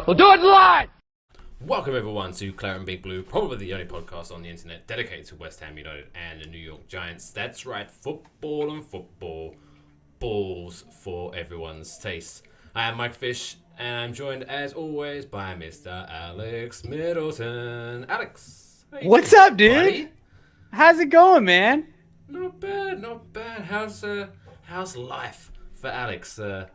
We'll do it live! Welcome everyone to Claret and Big Blue, probably the only podcast on the internet dedicated to West Ham United and the New York Giants. That's right, football and football. Balls for everyone's taste. I am Mike Fish, and I'm joined as always by Mr. Alex Middleton. Alex, what's up, dude? Buddy? How's it going, man? Not bad, not bad. How's life for Alex? Well,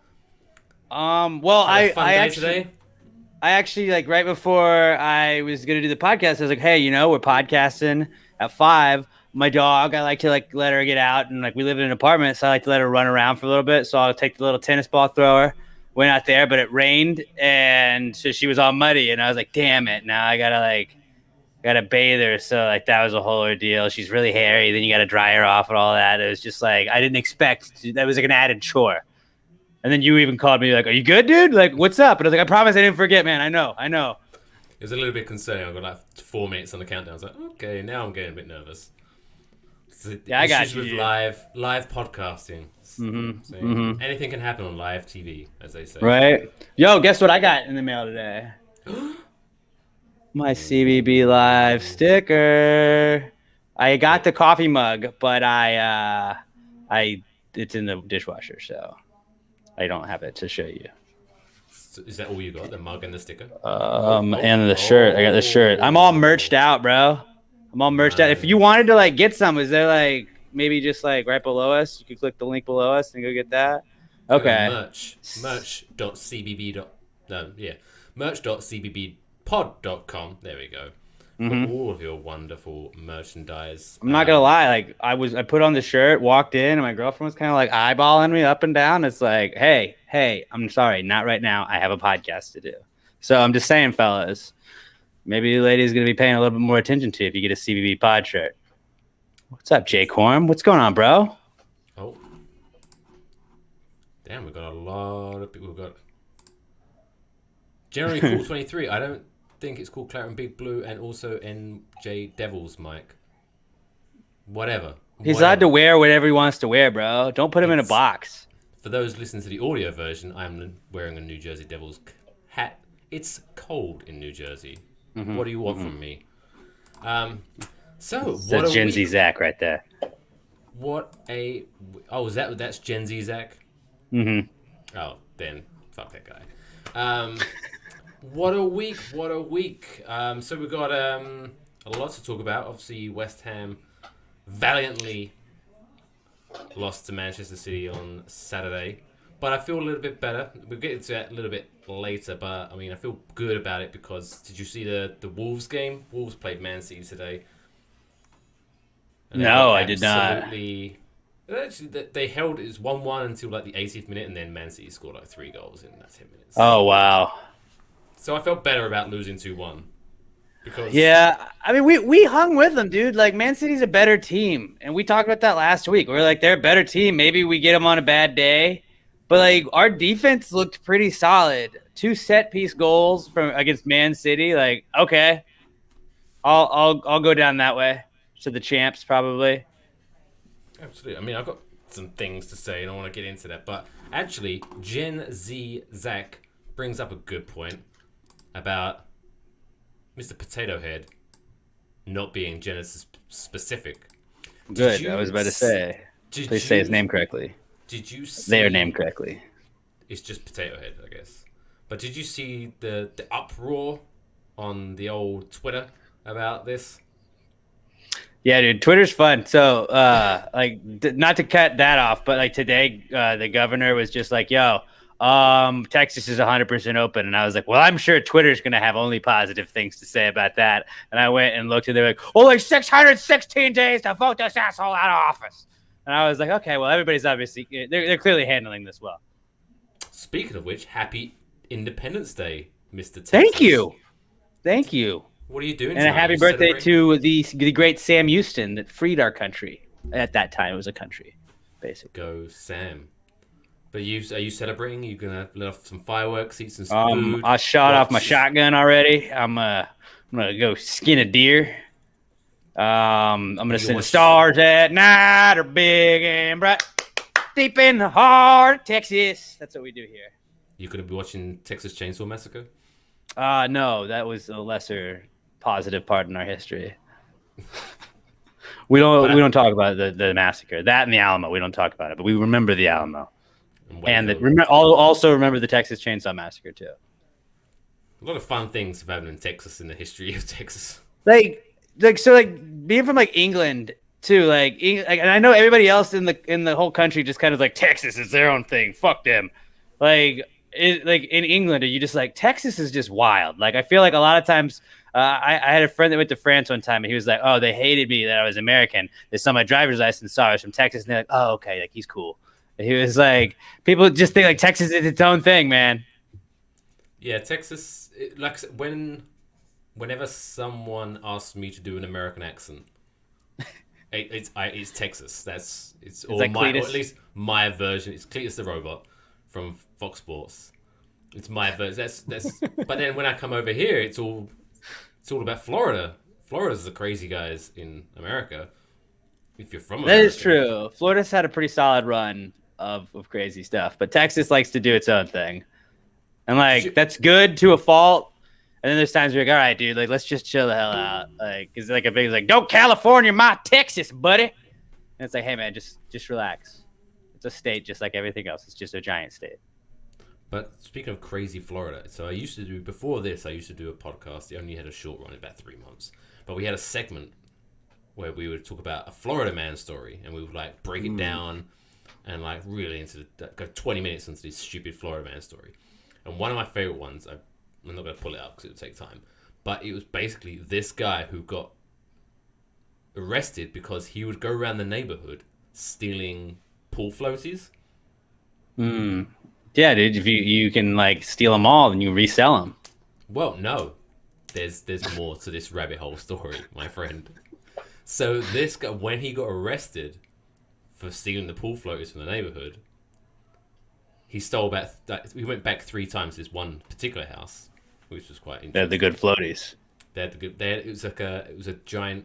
I actually, like, right before I was gonna do the podcast, I was like, hey, we're podcasting at 5. My dog, I like to let her get out, and we live in an apartment, so I like to let her run around for a little bit. So I'll take the little tennis ball thrower. Went out there, but it rained, and so she was all muddy, and I was like, damn it, now I gotta bathe her. So that was a whole ordeal. She's really hairy, then you gotta dry her off and all that. It was just I didn't expect that was an added chore. And then you even called me are you good, dude? What's up? And I was I promise I didn't forget, man. I know. It was a little bit concerning. I got 4 minutes on the countdown. I was like, okay, now I'm getting a bit nervous. Yeah, I got you. With live podcasting. So anything can happen on live TV, as they say. Right. Yo, guess what I got in the mail today? My CBB Live sticker. I got the coffee mug, but it's in the dishwasher, so I don't have it to show you. So is that all you got? The mug and the sticker? And the shirt. I got the shirt. I'm all merched out, bro. I'm all merched out. If you wanted to get some, is there maybe just right below us? You could click the link below us and go get that. Okay. merch.cbbpod.com. There we go. For all of your wonderful merchandise. I'm not gonna lie, I put on the shirt, walked in, and my girlfriend was kind of eyeballing me up and down. It's hey, I'm sorry, not right now. I have a podcast to do. So I'm just saying, fellas, maybe the lady's gonna be paying a little bit more attention to you if you get a CBB pod shirt. What's up, Jake Horn? What's going on, bro? Oh, damn, we got a lot of people. We've got January Cool 23. I don't think it's called Claret and Big Blue, and also NJ Devils, Mike. Whatever. He's allowed to wear whatever he wants to wear, bro. Don't put him in a box. For those listening to the audio version, I'm wearing a New Jersey Devils hat. It's cold in New Jersey. What do you want from me? That's Gen Z Zach right there. That's Gen Z Zach? Oh, then fuck that guy. What a week. So we've got a lot to talk about. Obviously, West Ham valiantly lost to Manchester City on Saturday. But I feel a little bit better. We'll get into that a little bit later. But, I feel good about it because did you see the Wolves game? Wolves played Man City today. No, I did not. Actually, they held it 1-1 until the 80th minute, and then Man City scored 3 goals in that 10 minutes. Oh, wow. So I felt better about losing 2-1. Because we hung with them, dude. Man City's a better team, and we talked about that last week. We're they're a better team. Maybe we get them on a bad day, but our defense looked pretty solid. 2 set piece goals against Man City. Okay, I'll go down that way to the champs probably. Absolutely. I've got some things to say, and I want to get into that. But actually, Gen Z Zach brings up a good point about Mr. Potato Head not being Genesis specific. Good. I was about to say. Please say his name correctly. Did you see their name correctly? It's just Potato Head, I guess. But did you see the uproar on the old Twitter about this? Yeah, dude, Twitter's fun. So, not to cut that off, but like today, the governor was just like, "Yo, Texas is 100% open," and I was like, "Well, I'm sure Twitter's gonna have only positive things to say about that." And I went and looked, and they're like, "Only 616 days to vote this asshole out of office." And I was like, "Okay, well, everybody's obviously they're clearly handling this well." Speaking of which, happy Independence Day, Mr. Texas. Thank you. What are you doing? And a happy birthday to the great Sam Houston that freed our country. At that time, it was a country, basically. Go Sam. But are you celebrating? You gonna let off some fireworks, eat some food? I shot off my shotgun already. I'm gonna go skin a deer. I'm gonna send the stars at night are big and bright, deep in the heart of Texas. That's what we do here. You gonna be watching Texas Chainsaw Massacre? No, that was a lesser positive part in our history. We don't talk about the massacre. That and the Alamo, we don't talk about it, but we remember the Alamo, and also remember the Texas Chainsaw Massacre too. A lot of fun things have happened in Texas in the history of Texas. Like being from like England too, and I know everybody else in the whole country just kind of like Texas is their own thing. Fuck them. Like in England, are you just like Texas is just wild? Like I feel like a lot of times. I had a friend that went to France one time, and he was like, "Oh, they hated me that I was American. They saw my driver's license, saw I was from Texas, and they're like, oh, okay, like he's cool." And he was like, people just think like Texas is its own thing, man. Yeah, Texas. Whenever someone asks me to do an American accent, it's Texas. It's or like or Cletus. at least my version. It's Cletus the Robot from Fox Sports. It's my version. That's. But then when I come over here, it's all about Florida. Florida's the crazy guys in America. If you're from America. That is true. Florida's had a pretty solid run of crazy stuff, but Texas likes to do its own thing. And like that's good to a fault. And then there's times where you're like, all right, dude, like let's just chill the hell out. Like it's like a big like, don't California my Texas, buddy. And it's like, hey man, just relax. It's a state just like everything else. It's just a giant state. But speaking of crazy Florida, so before this, I used to do a podcast. It only had a short run, about 3 months. But we had a segment where we would talk about a Florida man story, and we would like break it down and like really go 20 minutes into this stupid Florida man story. And one of my favorite ones, I'm not going to pull it up because it would take time, but it was basically this guy who got arrested because he would go around the neighborhood stealing pool floaties. Yeah, dude. If you can like steal them all, then you resell them. Well, no, there's more to this rabbit hole story, my friend. So this guy, when he got arrested for stealing the pool floaters from the neighborhood, he stole back. We went back 3 times to this one particular house, which was quite interesting. They're the good floaties. It was a giant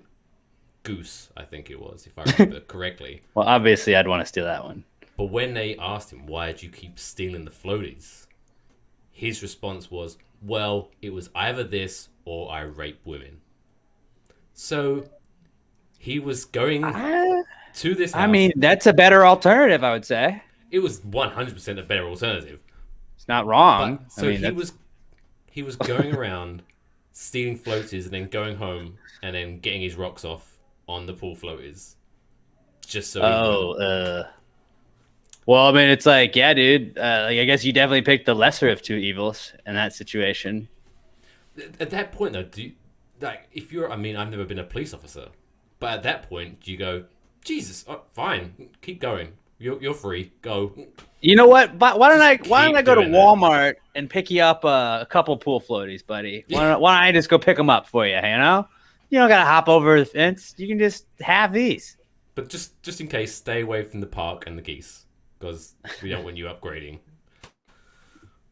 goose, I think it was, if I remember correctly. Well, obviously, I'd want to steal that one. But when they asked him, why did you keep stealing the floaties? His response was, well, it was either this or I rape women. So he was going to this house. I mean, that's a better alternative, I would say. It was 100% a better alternative. It's not wrong. But, so he was going around stealing floaties and then going home and then getting his rocks off on the pool floaties. Just so well, I mean, it's like, yeah, dude. I guess you definitely picked the lesser of two evils in that situation. At that point, though, I mean, I've never been a police officer, but at that point, do you go, Jesus, fine, keep going. You're free. Go. You know what? But why don't I go to Walmart and pick you up a couple pool floaties, buddy? Why don't I just go pick them up for you? You know, you don't gotta hop over the fence. You can just have these. But just in case, stay away from the park and the geese, because we don't want you upgrading.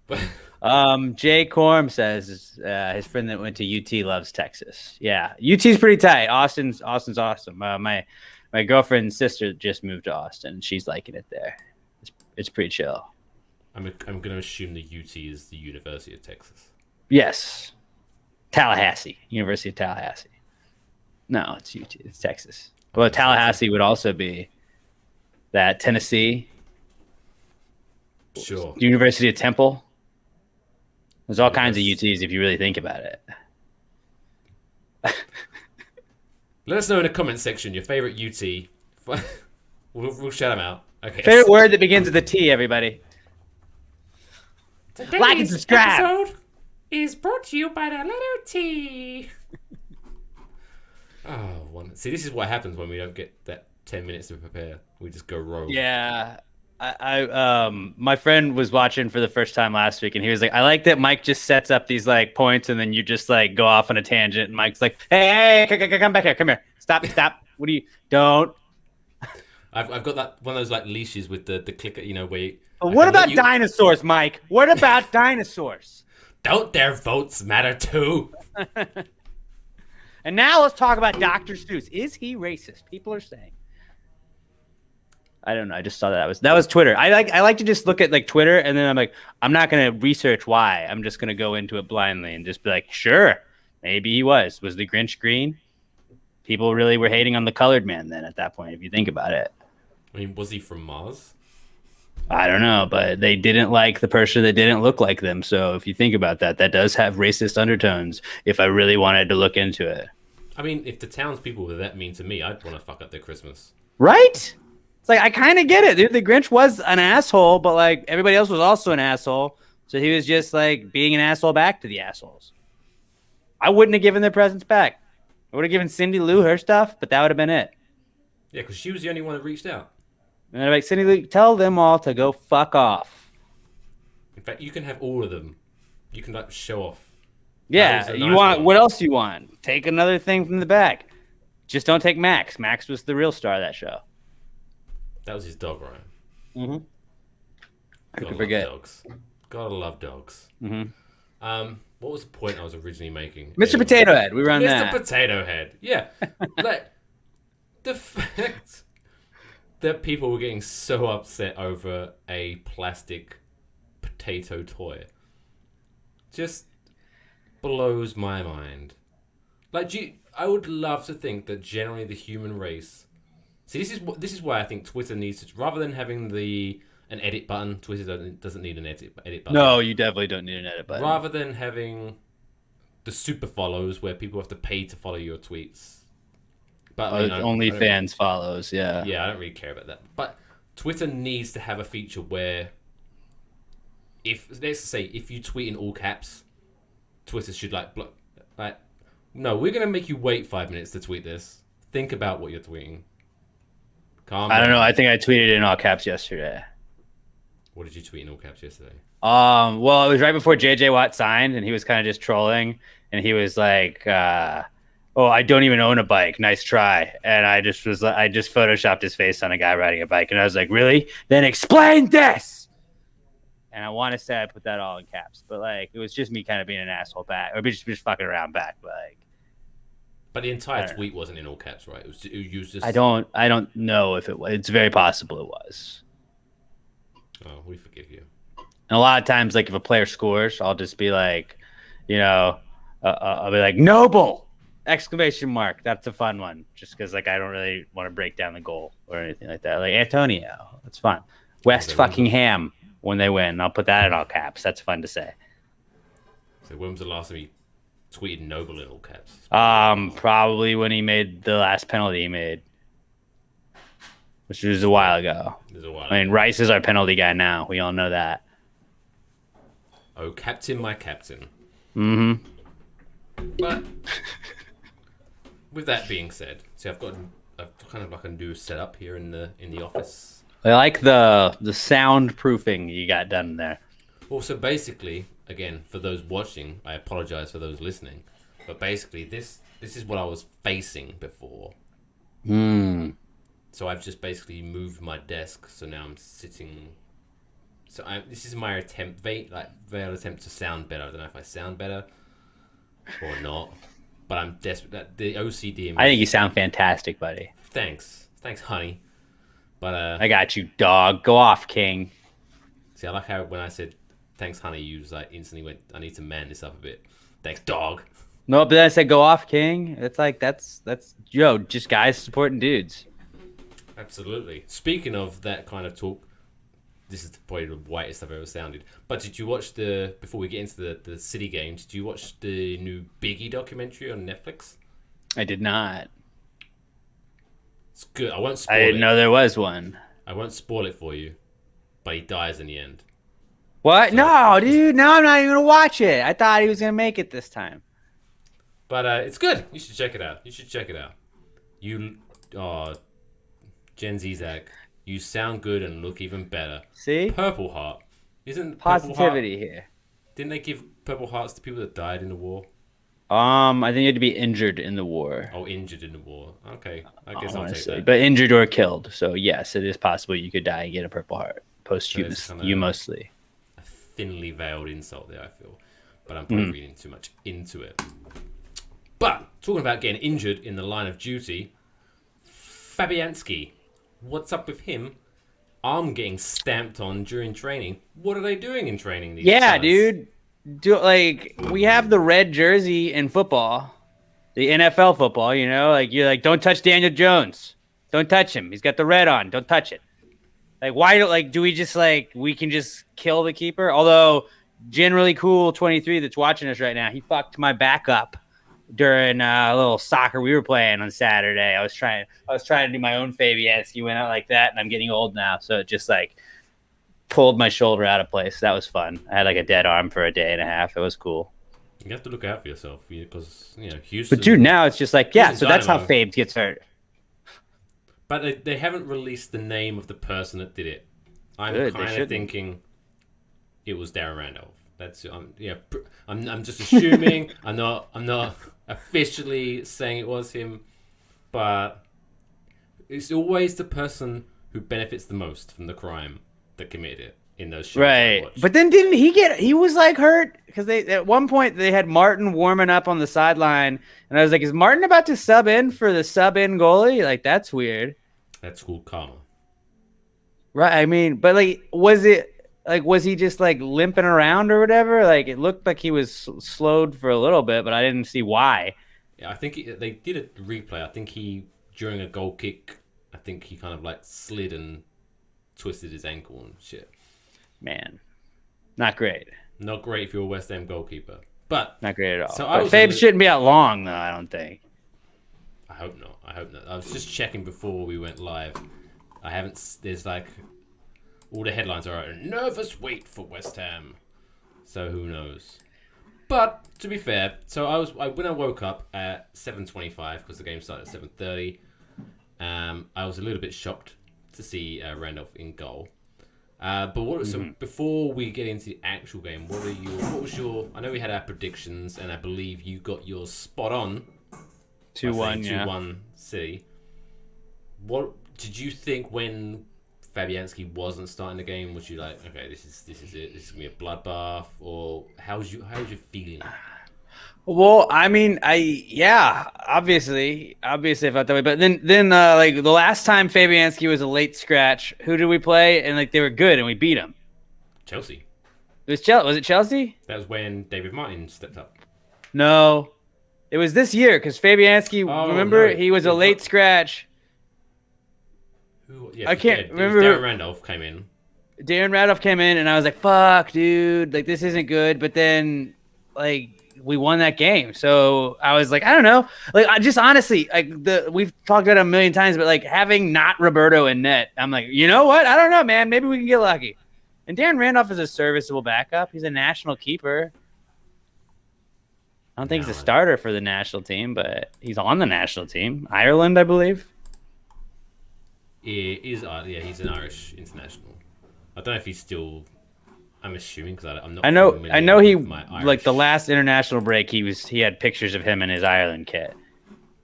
But Jay Corm says his friend that went to UT loves Texas. Yeah, UT's pretty tight. Austin's awesome. My girlfriend's sister just moved to Austin. She's liking it there. It's pretty chill. I'm going to assume the UT is the University of Texas. Yes, Tallahassee, University of Tallahassee. No, it's UT. It's Texas. Well, Tallahassee would also be that Tennessee. Sure. University of Temple. There's all kinds of UTs if you really think about it. Let us know in the comment section your favorite UT. We'll shout them out. Okay. Favorite word that begins with a T, everybody. Like and Today's subscribe. episode is brought to you by the letter T. See, this is what happens when we don't get that 10 minutes to prepare. We just go rogue. Yeah. My friend was watching for the first time last week, and he was like, "I like that Mike just sets up these like points, and then you just like go off on a tangent." And Mike's like, "Hey, come back here, come here, stop. What do you don't?" I've got that one of those like leashes with the clicker, where you, But what about dinosaurs, Mike? What about dinosaurs? Don't their votes matter too? And now let's talk about Dr. Seuss. Is he racist? People are saying. I don't know. I just saw that was Twitter. I like to just look at like Twitter, and then I'm like, I'm not gonna research why. I'm just gonna go into it blindly and just be like, sure, maybe he was. Was the Grinch green? People really were hating on the colored man then at that point, if you think about it. I mean, was he from Mars? I don't know, but they didn't like the person that didn't look like them. So if you think about that, that does have racist undertones. If I really wanted to look into it, I mean, if the townspeople were that mean to me, I'd want to fuck up their Christmas. right? It's like I kind of get it, dude. The Grinch was an asshole, but like everybody else was also an asshole. So he was just like being an asshole back to the assholes. I wouldn't have given their presents back. I would have given Cindy Lou her stuff, but that would have been it. Yeah, because she was the only one that reached out. And they're like, Cindy Lou, tell them all to go fuck off. In fact, you can have all of them. You can like show off. Yeah, you want what else you want? Take another thing from the back. Just don't take Max. Max was the real star of that show. That was his dog, right? Mm-hmm. Who Gotta could forget? Dogs. Gotta love dogs. Mm-hmm. What was the point I was originally making? Mr. Potato Head, we were on that. Mr. Potato Head. Yeah. Like the fact that people were getting so upset over a plastic potato toy just blows my mind. Like, I would love to think that generally the human race. See, this is why I think Twitter needs to, rather than having an edit button. Twitter doesn't need an edit button. No, you definitely don't need an edit button. Rather than having the super follows where people have to pay to follow your tweets. But only fans follows, yeah. Yeah, I don't really care about that. But Twitter needs to have a feature where, let's say if you tweet in all caps, Twitter should like block. Like, no, we're gonna make you wait 5 minutes to tweet this. Think about what you're tweeting. Calm down. I don't know. I think I tweeted in all caps yesterday. What did you tweet in all caps yesterday? Well, it was right before JJ Watt signed, and he was kind of just trolling, and he was like, "Oh, I don't even own a bike. Nice try." And I just photoshopped his face on a guy riding a bike, and I was like, "Really? Then explain this." And I want to say I put that all in caps, but like it was just me kind of being an asshole back, or just fucking around back, but like. But the entire tweet wasn't in all caps, right? It was just. I don't know if it was. It's very possible it was. Oh, we forgive you. And a lot of times, like if a player scores, I'll just be like, I'll be like, Noble! Exclamation mark. That's a fun one. Just because like I don't really want to break down the goal or anything like that. Like Antonio, that's fun. West fucking Ham when they win. I'll put that in all caps. That's fun to say. So when was the last time you tweeted Noble in all caps? Probably when he made the last penalty he made, which was a while ago. I mean, Rice is our penalty guy now. We all know that. Oh, captain, my captain. Mm-hmm. But with that being said, see, I've kind of like a new setup here in the office. I like the soundproofing you got done there. Well, so basically, again, for those watching, I apologize for those listening, but basically, this is what I was facing before. So I've just basically moved my desk, so now I'm sitting. So this is my veiled attempt to sound better. I don't know if I sound better or not, but I'm desperate. The OCD. I think you sound fantastic, buddy. Thanks, honey. But I got you, dog. Go off, King. See, I like how when I said thanks, honey, you like instantly went, I need to man this up a bit. Thanks, dog. No, but then I said go off, King. It's like that's just guys supporting dudes. Absolutely. Speaking of that kind of talk, this is probably the whitest I've ever sounded. But did you watch before we get into the City game, did you watch the new Biggie documentary on Netflix? I did not. It's good. I won't I spoil didn't it. know there was one. I won't spoil it for you, but he dies in the end. What? So, No, dude. No, I'm not even gonna watch it. I thought he was gonna make it this time. but it's good. You should check it out. You should check it out. You, oh, Gen Z Zach, you sound good and look even better. See? Purple Heart. Isn't Purple Heart? Positivity here. Didn't they give Purple Hearts to people that died in the war? I think you had to be injured in the war. Oh, injured in the war. Okay, I guess I'll take Honestly, that. but injured or killed. So yes, it is possible you could die and get a Purple Heart So it's kind of posthumously. a thinly veiled insult there, I feel. But I'm probably reading too much into it. But talking about getting injured in the line of duty, Fabianski, what's up with him? Arm getting stamped on during training. What are they doing in training? These Yeah, fellas? dude. We have the red jersey in football, the NFL football. You know, like you're like, don't touch Daniel Jones. Don't touch him. He's got the red on. Don't touch it. Like, why do we just we can just kill the keeper? Although, generally cool 23 that's watching us right now, he fucked my back up during a little soccer we were playing on Saturday. I was trying to do my own Fabianski, went out like that, and I'm getting old now, so it just pulled my shoulder out of place. That was fun. I had a dead arm for a day and a half. It was cool. You have to look out for yourself because Houston. But dude, now it's just yeah. So that's how Dynamo. Fabes gets hurt. But they haven't released the name of the person that did it. I'm Good, kind of thinking it was Darren Randolph. That's I'm just assuming. I'm not officially saying it was him, but it's always the person who benefits the most from the crime that committed it in those shows. Right. But then didn't he was hurt because they at one point they had Martin warming up on the sideline, and I was like, is Martin about to sub in for the sub in goalie? Like, that's weird. That's called karma. Right. I mean, but was he just limping around or whatever? Like, it looked like he was slowed for a little bit, but I didn't see why. Yeah, I think they did a replay. I think during a goal kick, I think he kind of slid and twisted his ankle and shit. Man, not great. Not great if you're a West Ham goalkeeper, but not great at all. So but Fabes shouldn't be out long, though. I don't think. I hope not. I was just checking before we went live. I haven't. There's all the headlines are a nervous wait for West Ham. So who knows? But to be fair, so when I woke up at 7:25 because the game started at 7:30. I was a little bit shocked to see Randolph in goal. So before we get into the actual game, what was your? I know we had our predictions, and I believe you got yours spot on. 2-1, yeah. 2-1 City. What did you think when Fabianski wasn't starting the game? Was you like, okay, this is it. This is gonna be a bloodbath, or how's your feeling? Well, I mean, obviously I felt that way. But then the last time Fabianski was a late scratch, who did we play? And they were good, and we beat them. Chelsea. Was it Chelsea? That was when David Martin stepped up. No, it was this year because Fabianski. He was a late scratch. I can't remember. Darren Randolph came in. Darren Randolph came in, and I was like, "Fuck, dude! This isn't good." But then, we won that game, so I was like, I don't know. I just honestly, we've talked about it a million times, but having not Roberto in net, I'm like, you know what? I don't know, man. Maybe we can get lucky. And Darren Randolph is a serviceable backup. He's a national keeper. I don't think he's a starter for the national team, but he's on the national team. Ireland, I believe. He is. Yeah, he's an Irish international. I don't know if he's still. I'm assuming because I'm not. I know he the last international break. He had pictures of him in his Ireland kit,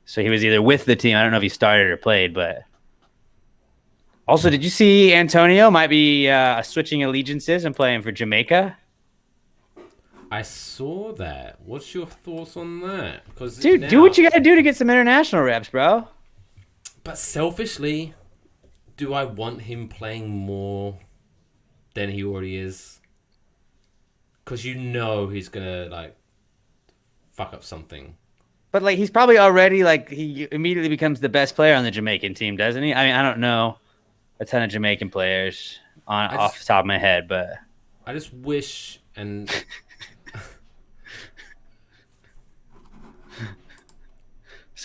so he was either with the team. I don't know if he started or played, but also, did you see Antonio might be switching allegiances and playing for Jamaica? I saw that. What's your thoughts on that? Dude, do what you gotta do to get some international reps, bro. But selfishly, do I want him playing more than he already is? Because he's gonna fuck up something. But he's probably already he immediately becomes the best player on the Jamaican team, doesn't he? I mean, I don't know a ton of Jamaican players off the top of my head, but I just wish and.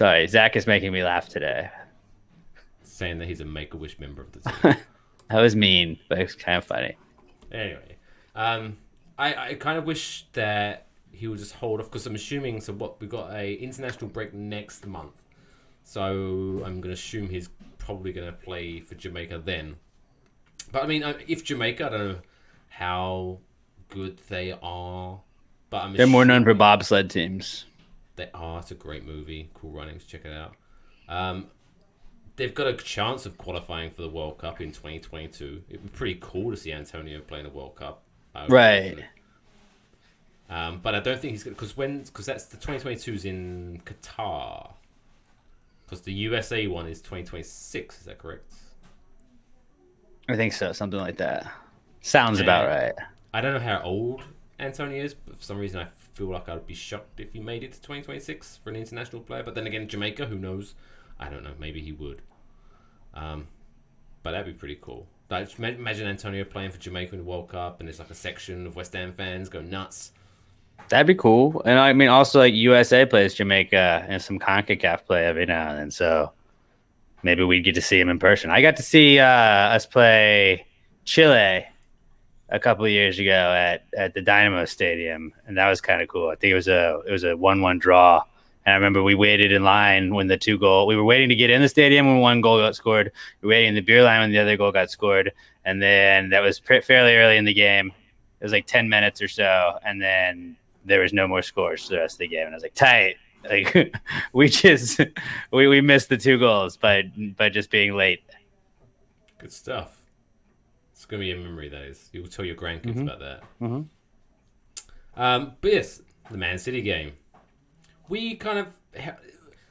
Sorry, Zach is making me laugh today. Saying that he's a Make-A-Wish member of the team. That was mean, but it's kind of funny. Anyway, I kind of wish that he would just hold off because I'm assuming. So what, we got a international break next month, so I'm gonna assume he's probably gonna play for Jamaica then. But I mean, if Jamaica, I don't know how good they are, but they're more known for bobsled teams. They are. It's a great movie. Cool Runnings. Check it out. They've got a chance of qualifying for the World Cup in 2022. It'd be pretty cool to see Antonio playing a World Cup. Right. But I don't think he's going to, because that's the 2022 is in Qatar. Because the USA one is 2026. Is that correct? I think so. Something like that. Sounds about right. I don't know how old Antonio is, but for some reason I feel like I'd be shocked if he made it to 2026 for an international player. But then again, Jamaica, who knows? I don't know. Maybe he would. But that'd be pretty cool. Like, imagine Antonio playing for Jamaica in the World Cup, and there's like a section of West Ham fans go nuts. That'd be cool. And I mean, also like USA plays Jamaica and some CONCACAF play every now and then. So maybe we'd get to see him in person. I got to see us play Chile a couple of years ago at the Dynamo Stadium, and that was kind of cool. I think it was a 1-1 draw. And I remember we waited in line when we were waiting to get in the stadium when one goal got scored. We were waiting in the beer line when the other goal got scored. And then that was fairly early in the game. It was like 10 minutes or so. And then there was no more scores for the rest of the game. And I was like, tight. Like we missed the 2 goals by just being late. Good stuff. It's going to be a memory, that is. You'll tell your grandkids about that. But yes, the Man City game. We kind of...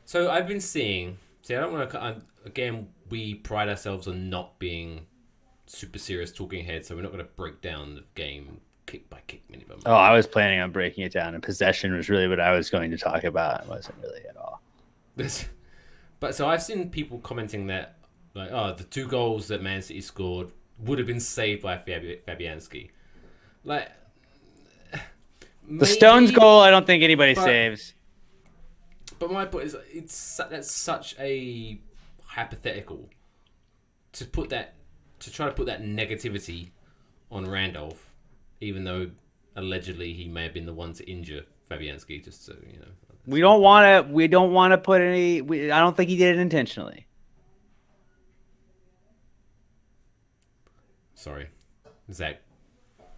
So I've been seeing... See, I don't want to... Again, we pride ourselves on not being super serious talking heads, so we're not going to break down the game kick by kick, minute by minute. Oh, I was planning on breaking it down, and possession was really what I was going to talk about. It wasn't really at all. But so I've seen people commenting that, like, oh, the 2 goals that Man City scored would have been saved by Fabianski. Like... The Stones goal, I don't think anybody saves. But my point is, that's such a hypothetical to try to put that negativity on Randolph, even though allegedly he may have been the one to injure Fabianski. Just so you know, we don't want to put any. I don't think he did it intentionally. Sorry, Zach.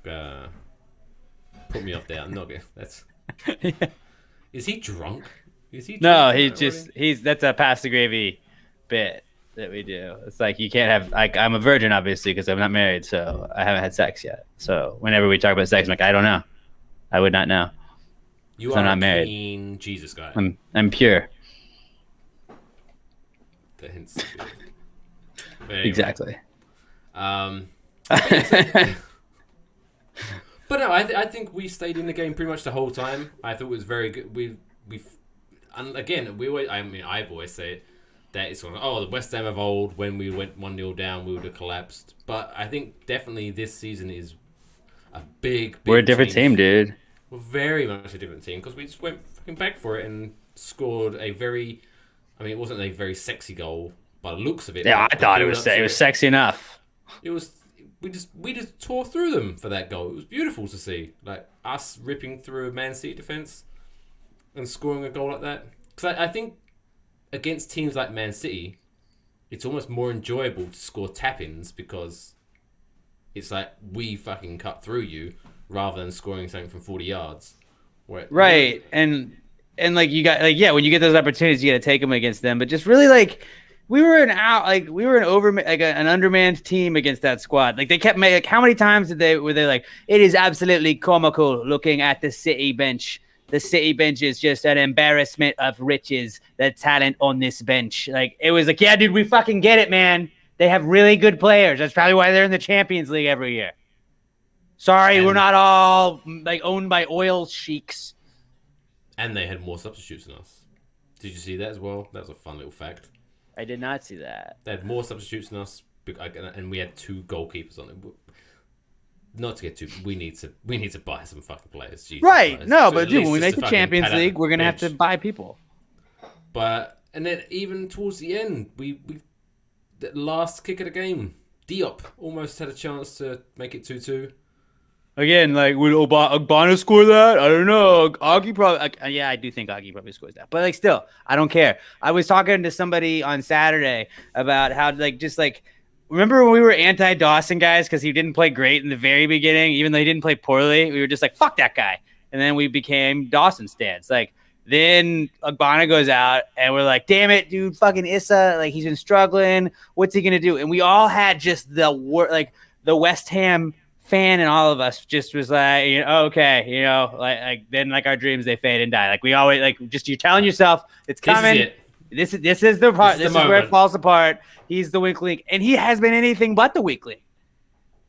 Put me off there. I'm not good. That's. Yeah. Is he drunk? No, that's a pass the gravy bit that we do. It's like you can't have, like, I'm a virgin obviously because I'm not married, so I haven't had sex yet. So whenever we talk about sex, I'm like, I don't know. I would not know. You are I'm not married. Clean Jesus guy. I'm pure. The hints. Anyway. Exactly. But no, I think we stayed in the game pretty much the whole time. I thought it was very good. And again, I've always said that it's sort of, the West Ham of old, when we went 1-0 down, we would have collapsed. But I think definitely this season is a big We're a different team, dude. We're very much a different team because we just went fucking back for it and scored a very, it wasn't a very sexy goal by the looks of it. Yeah, I thought it was sexy enough. It was. We just tore through them for that goal. It was beautiful to see, like us ripping through a Man City defense and scoring a goal like that. Because I think against teams like Man City, it's almost more enjoyable to score tap-ins because it's like we fucking cut through you rather than scoring something from 40 yards. Right, and like you got when you get those opportunities, you got to take them against them. But just really like. We were an undermanned team against that squad. Like they kept how many times were they like, it is absolutely comical looking at the City bench. The City bench is just an embarrassment of riches. The talent on this bench. Like it was like, yeah, dude, we fucking get it, man. They have really good players. That's probably why they're in the Champions League every year. Sorry, we're not all like owned by oil sheiks. And they had more substitutes than us. Did you see that as well? That was a fun little fact. I did not see that. They had more substitutes than us, and we had 2 goalkeepers on it. Not to get too, we need to buy some fucking players. Jesus right? Christ. No, but dude, when we make the Champions League, we're gonna have to buy people. But And then even towards the end, we the last kick of the game, Diop almost had a chance to make it 2-2. Again, like, would Ogbonna score that? I don't know. Augie probably. Yeah, I do think Augie probably scores that. But like, still, I don't care. I was talking to somebody on Saturday about how remember when we were anti-Dawson guys because he didn't play great in the very beginning, even though he didn't play poorly. We were just like, fuck that guy. And then we became Dawson stans. Like, then Ogbonna goes out, and we're like, damn it, dude, fucking Issa. Like, he's been struggling. What's he gonna do? And we all had just the West Ham fan and all of us just was like, okay, like then like our dreams, they fade and die. Like we always like just you're telling yourself it's coming. This is the part. This is where it falls apart. He's the weak link, and he has been anything but the weak link.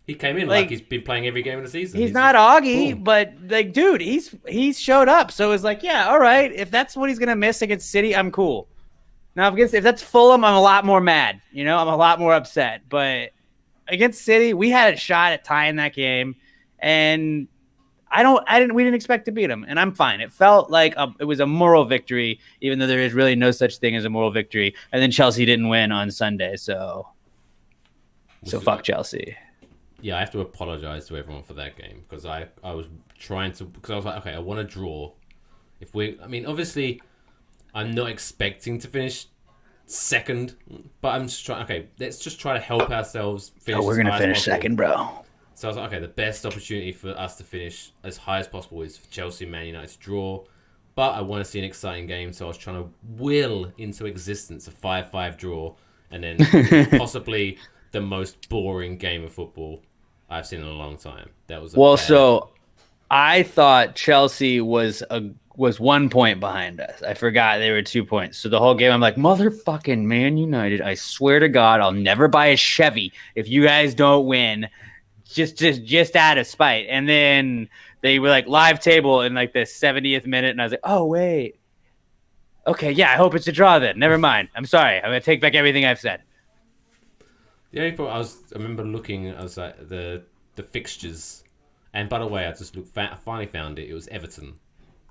He came in like he's been playing every game of the season. He's not Augie, but like, dude, he's showed up. So it's like, yeah, all right. If that's what he's gonna miss against City, I'm cool. Now if that's Fulham, I'm a lot more mad. I'm a lot more upset. But against City, we had a shot at tying that game, and we didn't expect to beat them, and I'm fine. It felt like it was a moral victory, even though there is really no such thing as a moral victory. And then Chelsea didn't win on Sunday, so fuck Chelsea. Yeah, I have to apologize to everyone for that game because I was trying to, because I was like, okay, I want to draw. Obviously, I'm not expecting to finish second, but I'm just trying. Okay, let's just try to help ourselves finish. We're gonna finish second, bro. So I was like, okay, the best opportunity for us to finish as high as possible is for Chelsea and Man United to draw. But I want to see an exciting game, so I was trying to will into existence a 5-5 draw, and then possibly the most boring game of football I've seen in a long time. That was so I thought Chelsea was 1 point behind us. I forgot they were 2 points. So the whole game, I'm like, motherfucking Man United, I swear to God, I'll never buy a Chevy if you guys don't win. Just out of spite. And then they were like live table in like the 70th minute, and I was like, oh wait, okay, yeah, I hope it's a draw then. Never mind. I'm sorry. I'm gonna take back everything I've said. The only point I remember looking, I was like the fixtures, and by the way, I just finally found it. It was Everton.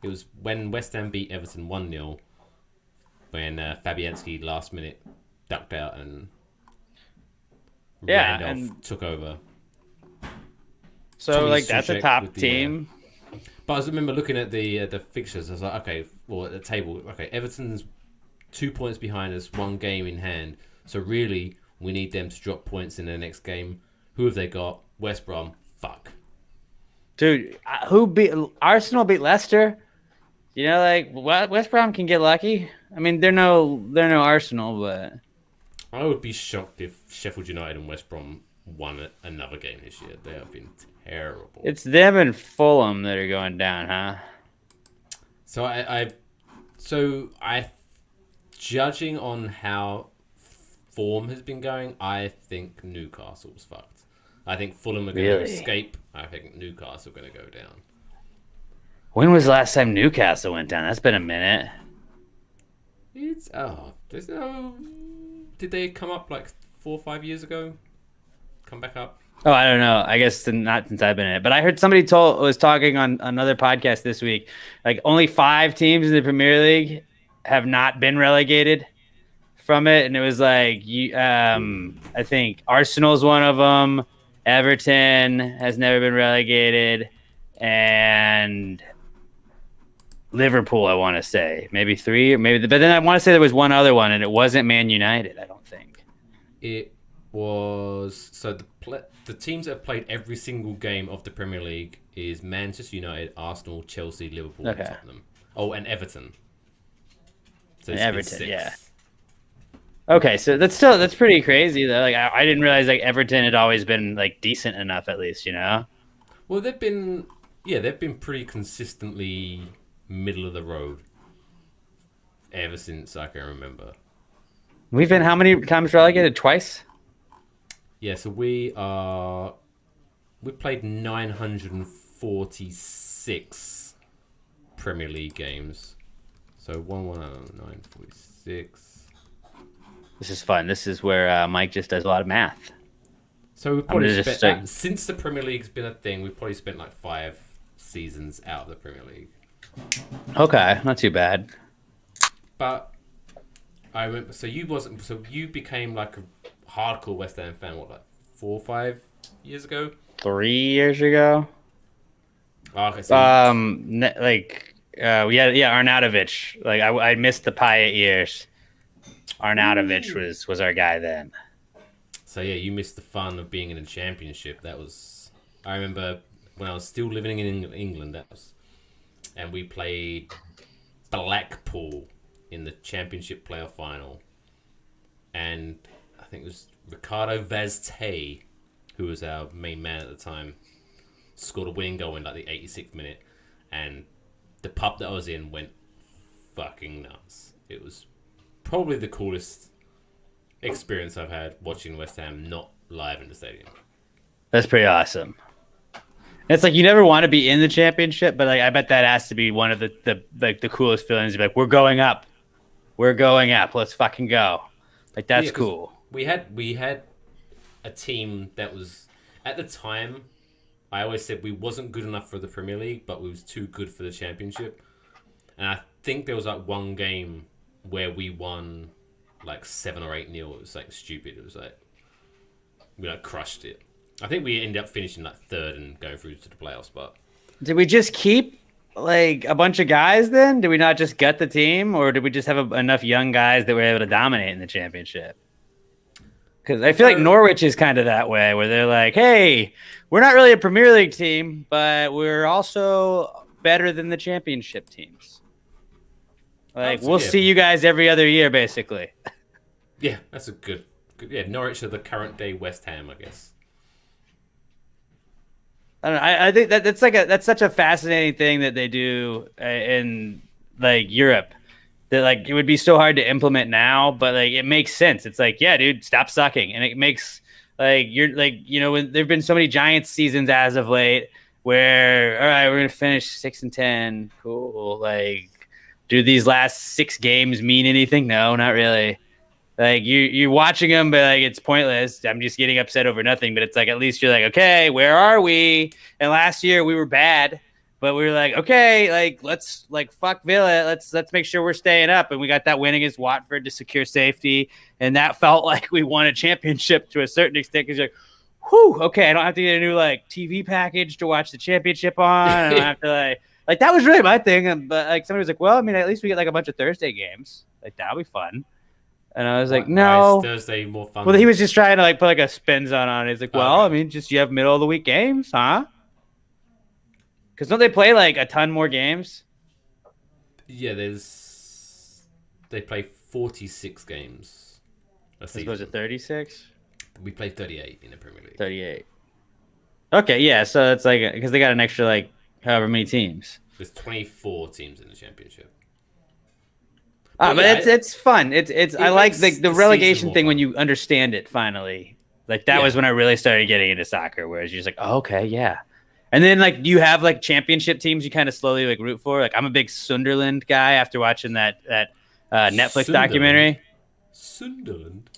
It was when West Ham beat Everton 1-0 when Fabianski last minute ducked out and Randolph took over. So Tommy like that's a top team. But I remember looking at the fixtures. I was like, okay, well at the table, okay, Everton's 2 points behind us, one game in hand. So really, we need them to drop points in their next game. Who have they got? West Brom. Fuck. Dude, who beat Arsenal? Beat Leicester. Like West Brom can get lucky. I mean, they're no Arsenal, but I would be shocked if Sheffield United and West Brom won another game this year. They have been terrible. It's them and Fulham that are going down, huh? So I judging on how form has been going, I think Newcastle's fucked. I think Fulham are going to escape. I think Newcastle are going to go down. When was the last time Newcastle went down? That's been a minute. There's no. Did they come up like 4 or 5 years ago? Come back up? Oh, I don't know. I guess not since I've been in it. But I heard somebody was talking on another podcast this week. Like only 5 teams in the Premier League have not been relegated from it, and it was like I think Arsenal's one of them. Everton has never been relegated, and Liverpool, I want to say maybe 3 or maybe. But then I want to say there was one other one, and it wasn't Man United. I don't think it was. So the teams that have played every single game of the Premier League is Manchester United, Arsenal, Chelsea, Liverpool, and Tottenham. Oh, and Everton. So Everton, yeah. Okay, so that's pretty crazy though. Like I didn't realize like Everton had always been like decent enough at least, Well, they've been pretty consistently middle of the road ever since I can remember. We've been how many times relegated? Twice? Yeah, so we played 946 Premier League games. So 946. This is fun. This is where Mike just does a lot of math. So we've probably spent since the Premier League's been a thing, we've probably spent like 5 seasons out of the Premier League. Okay, not too bad. But I remember. So you wasn't. So you became like a hardcore West Ham fan. What, like 4 or 5 years ago? 3 years ago. Oh, okay, so you, Yeah, Arnautovic. Like I missed the Payet years. Arnautovic ooh. was our guy then. So yeah, you missed the fun of being in a championship. That was. I remember when I was still living in England. That was, and we played Blackpool in the championship playoff final, and I think it was Ricardo Vazte, who was our main man at the time, scored a winning goal in like the 86th minute, and the pub that I was in went fucking nuts. It was probably the coolest experience I've had watching West Ham not live in the stadium. That's pretty awesome. It's like you never want to be in the championship, but like I bet that has to be one of the coolest feelings. Like we're going up. Let's fucking go. Like that's Yeah, 'cause cool. we had a team that was at the time. I always said we wasn't good enough for the Premier League, but we was too good for the Championship. And I think there was like one game where we won like 7 or 8-0. It was like stupid. It was like we like crushed it. I think we ended up finishing like third and going through to the playoffs. But Did we just keep like a bunch of guys then? Did we not just gut the team, or did we just have enough young guys that were able to dominate in the championship? Because I feel like Norwich is kind of that way, where they're like, "Hey, we're not really a Premier League team, but we're also better than the championship teams. Like, we'll see you guys every other year, basically." Yeah, that's a good. Yeah, Norwich are the current day West Ham, I guess. I don't know. I think that's such a fascinating thing that they do in like Europe. That like it would be so hard to implement now, but like it makes sense. It's like, yeah, dude, stop sucking, and it makes like you're like when there've been so many Giants seasons as of late where all right, we're gonna finish 6-10, cool. Like, do these last 6 games mean anything? No, not really. Like you're watching them, but like it's pointless. I'm just getting upset over nothing. But it's like at least you're like, okay, where are we? And last year we were bad, but we were like, okay, like let's like fuck Villa. Let's make sure we're staying up. And we got that win against Watford to secure safety, and that felt like we won a championship to a certain extent. Because you're like, whew, okay, I don't have to get a new like TV package to watch the championship on. I don't have to like that was really my thing. But like somebody was like, well, I mean, at least we get like a bunch of Thursday games. Like that'll be fun. And I was like, no. Why is Thursday more fun? Well, he was just trying to like put like a spin zone on it. He's like, well, I mean, just you have middle of the week games, huh? Because don't they play like a ton more games? Yeah, they play 46 games a As opposed to season. 36? We play 38 in the Premier League. 38. Okay, yeah. So it's like because they got an extra like however many teams. There's 24 teams in the Championship. But yeah, it's fun. It's I like the relegation thing fun. when you understand it finally. Like that was when I really started getting into soccer, whereas you're just like, oh, okay, yeah. And then like you have like championship teams you kind of slowly like root for. Like I'm a big Sunderland guy after watching that Netflix documentary. Sunderland.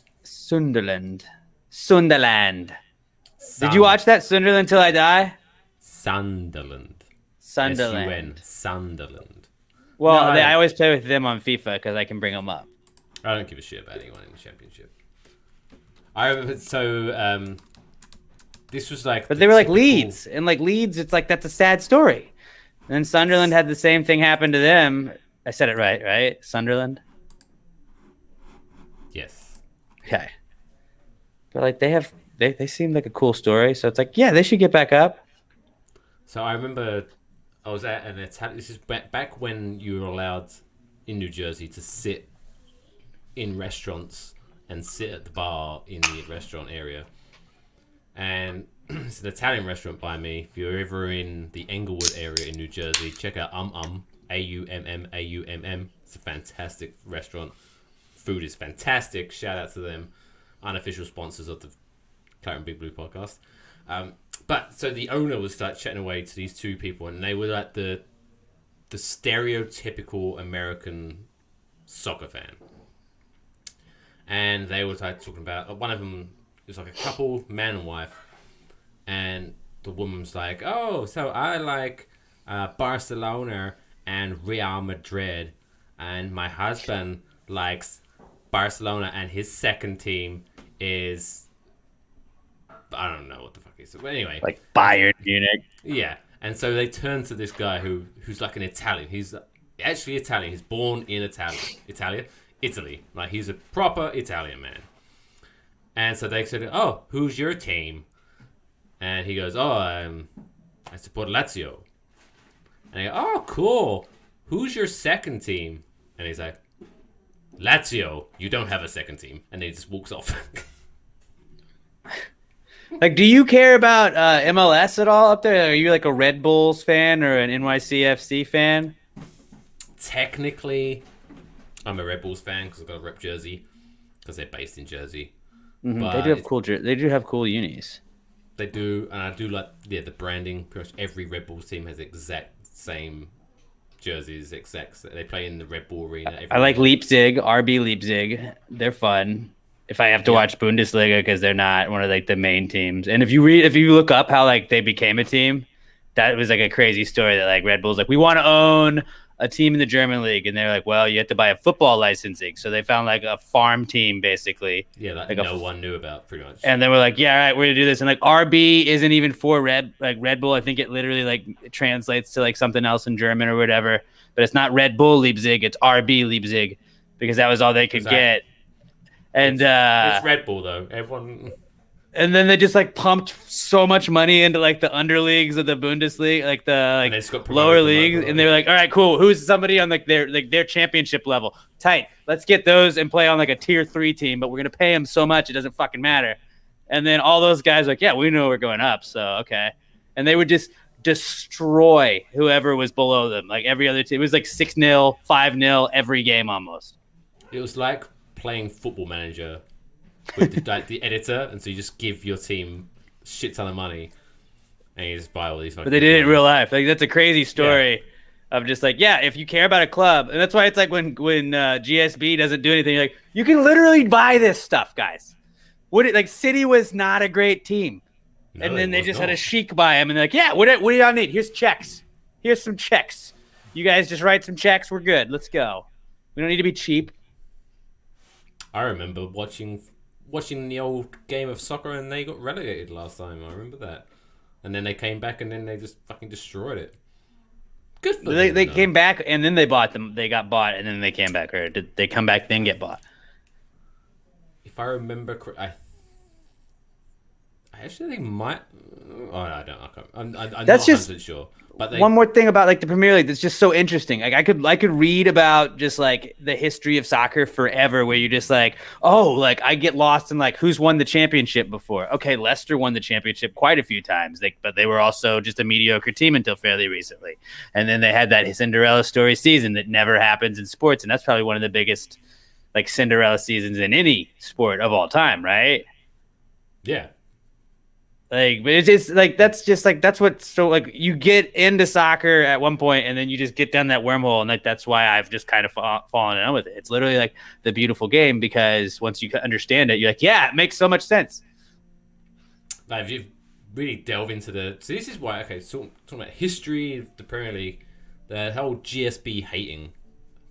Did you watch that Sunderland Till I Die? Sunderland. Sunderland. Sunderland. Well, I always play with them on FIFA because I can bring them up. I don't give a shit about anyone in the Championship. This was like, but they were like Leeds, and like Leeds, it's like that's a sad story. And then Sunderland had the same thing happen to them. I said it right? Sunderland. Yes. Okay. But like they seem like a cool story, so it's like yeah, they should get back up. So I remember I was at an Italian. This is back when you were allowed in New Jersey to sit in restaurants and sit at the bar in the restaurant area. And it's an Italian restaurant by me. If you're ever in the Englewood area in New Jersey, check out AUMM. It's a fantastic restaurant. Food is fantastic. Shout out to them. Unofficial sponsors of the Claret Big Blue podcast. But so the owner was like chatting away to these two people, and they were like the stereotypical American soccer fan. And they were like talking about one of them was like a couple, man and wife, and the woman's like, "Oh, so I like Barcelona and Real Madrid, and my husband likes Barcelona, and his second team is I don't know what the fuck is. But anyway, like Bayern Munich. yeah. And so they turn to this guy who's like an Italian. He's actually Italian. He's born in Italy. Like he's a proper Italian man. And so they said, "Oh, who's your team?" And he goes, "Oh, I support Lazio." And I go, "Oh, cool. Who's your second team?" And he's like, "Lazio. You don't have a second team." And then he just walks off. Like, do you care about MLS at all up there? Are you like a Red Bulls fan or an NYCFC fan? Technically, I'm a Red Bulls fan because I've got a rep jersey because they're based in Jersey. Mm-hmm. They do have cool. They do have cool unis. They do, and I do like the branding. Pretty much every Red Bulls team has exact same jerseys. They play in the Red Bull Arena. I like Leipzig, RB Leipzig. They're fun. If I have to watch Bundesliga because they're not one of like the main teams. And if you look up how like they became a team, that was like a crazy story that like Red Bull's like, we want to own a team in the German league. And they're like, well, you have to buy a football licensing. So they found like a farm team basically. Yeah, like no one knew about pretty much. And they were like, yeah, all right, we're going to do this. And like RB isn't even for Red Bull. I think it literally like translates to like something else in German or whatever. But it's not Red Bull Leipzig, it's RB Leipzig because that was all they could get. And it's Red Bull though. Everyone. And then they just like pumped so much money into like the underleagues of the Bundesliga, like the like lower leagues, and they were like, "All right, cool. Who's somebody on like their championship level? Tight. Let's get those and play on like a tier 3 team, but we're gonna pay them so much it doesn't fucking matter." And then all those guys were like, "Yeah, we know we're going up, so okay." And they would just destroy whoever was below them, like every other team. It was like 6-0, 5-0 every game almost. It was like playing Football Manager with the editor, and so you just give your team shit ton of money and you just buy all these. But they did it in real life. Like that's a crazy story of just like, yeah, if you care about a club, and that's why it's like when GSB doesn't do anything, you're like, you can literally buy this stuff, guys. Like City was not a great team, and then they just had a sheik buy him, and they're like, yeah, what do y'all need? Here's checks. Here's some checks. You guys just write some checks. We're good. Let's go. We don't need to be cheap. I remember watching the old game of soccer and they got relegated last time. I remember that. And then they came back and then they just fucking destroyed it. Good for them. They came back and then they bought them. They got bought and then they came back. Or did they come back then get bought? If I remember correctly, I actually think might. Oh, I don't. I'm not 100% sure. But one more thing about like the Premier League that's just so interesting. Like I could read about just like the history of soccer forever, where you're just like, oh, like I get lost in like who's won the championship before. Okay, Leicester won the championship quite a few times, but they were also just a mediocre team until fairly recently. And then they had that Cinderella story season that never happens in sports, and that's probably one of the biggest like Cinderella seasons in any sport of all time, right? Yeah. Like, but it's just like that's what's so like you get into soccer at one point and then you just get down that wormhole, and like that's why I've just kind of fallen in love with it. It's literally like the beautiful game because once you understand it, you're like, yeah, it makes so much sense. Like if you really delve into so this is why talking about history of the Premier League, the whole GSB hating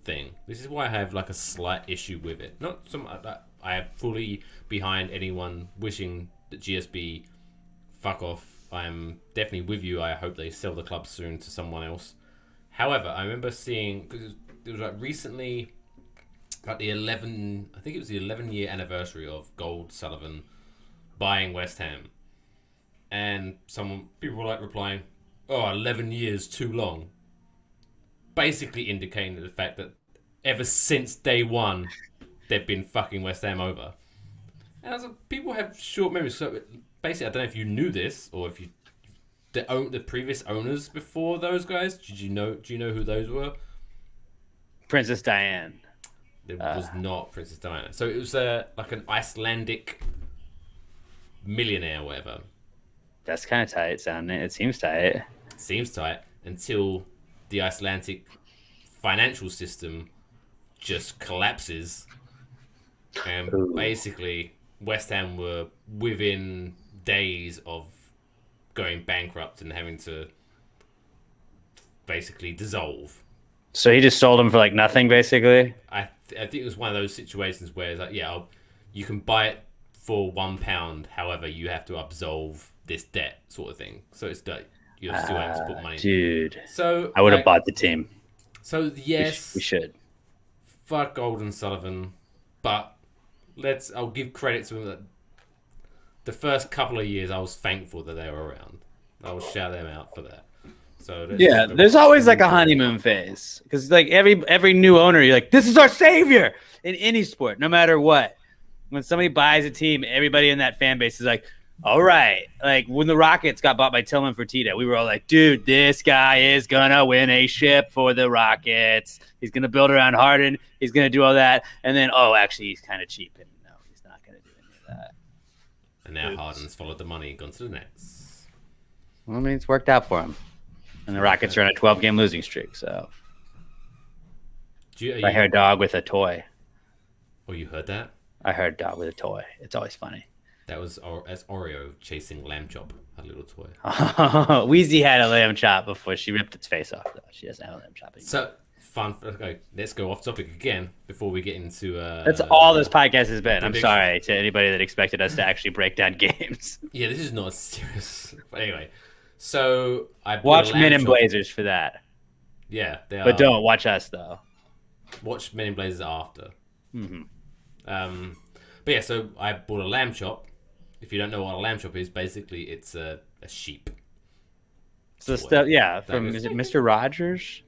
thing. This is why I have like a slight issue with it. Not so much that I am fully behind anyone wishing that GSB fuck off. I'm definitely with you. I hope they sell the club soon to someone else. However, I remember seeing, because it was like recently, like I think it was the 11-year anniversary of Gold Sullivan buying West Ham. And people were like replying, oh, 11 years too long. Basically indicating the fact that ever since day one, they've been fucking West Ham over. And I was like, people have short memories. So basically, I don't know if you knew this or if the previous owners before those guys. Do you know who those were? Princess Diana. It was not Princess Diana. So it was like an Icelandic millionaire, or whatever. That's kind of tight sounding. It seems tight. Seems tight until the Icelandic financial system just collapses, and basically West Ham were within days of going bankrupt and having to basically dissolve. So he just sold them for like nothing, basically? I I think it was one of those situations where it's like, you can buy it for £1. However, you have to absolve this debt, sort of thing. So it's that you're still able to put money. Dude. So I would have bought the team. So yes, we should. Fuck Golden Sullivan, but I'll give credit to them. The first couple of years, I was thankful that they were around. I will shout them out for that. So there's always like a honeymoon phase because like every new owner, you're like, this is our savior in any sport, no matter what. When somebody buys a team, everybody in that fan base is like, all right. Like when the Rockets got bought by Tillman Fertitta, we were all like, dude, this guy is gonna win a ship for the Rockets. He's gonna build around Harden. He's gonna do all that, and then actually he's kind of cheap, and no, he's not gonna do any of that. And now Harden's followed the money and gone to the Nets. Well, I mean, it's worked out for him. And the Rockets are on a 12-game losing streak, so. I heard dog with a toy. Oh, you heard that? I heard dog with a toy. It's always funny. That was as Oreo chasing Lamb Chop, a little toy. Wheezy had a lamb chop before she ripped its face off, though. She doesn't have a lamb chop anymore. So, fun. Okay, let's go off topic again before we get into... That's all this podcast has been. I'm sorry to anybody that expected us to actually break down games. Yeah, this is not serious. But anyway... So I watch Men in Blazers for that. Yeah, they are. But don't watch us though. Watch Men in Blazers after. Mm-hmm. But yeah, so I bought a lamb chop. If you don't know what a lamb chop is, basically it's a sheep. So stuff, from is it Mr. Rogers?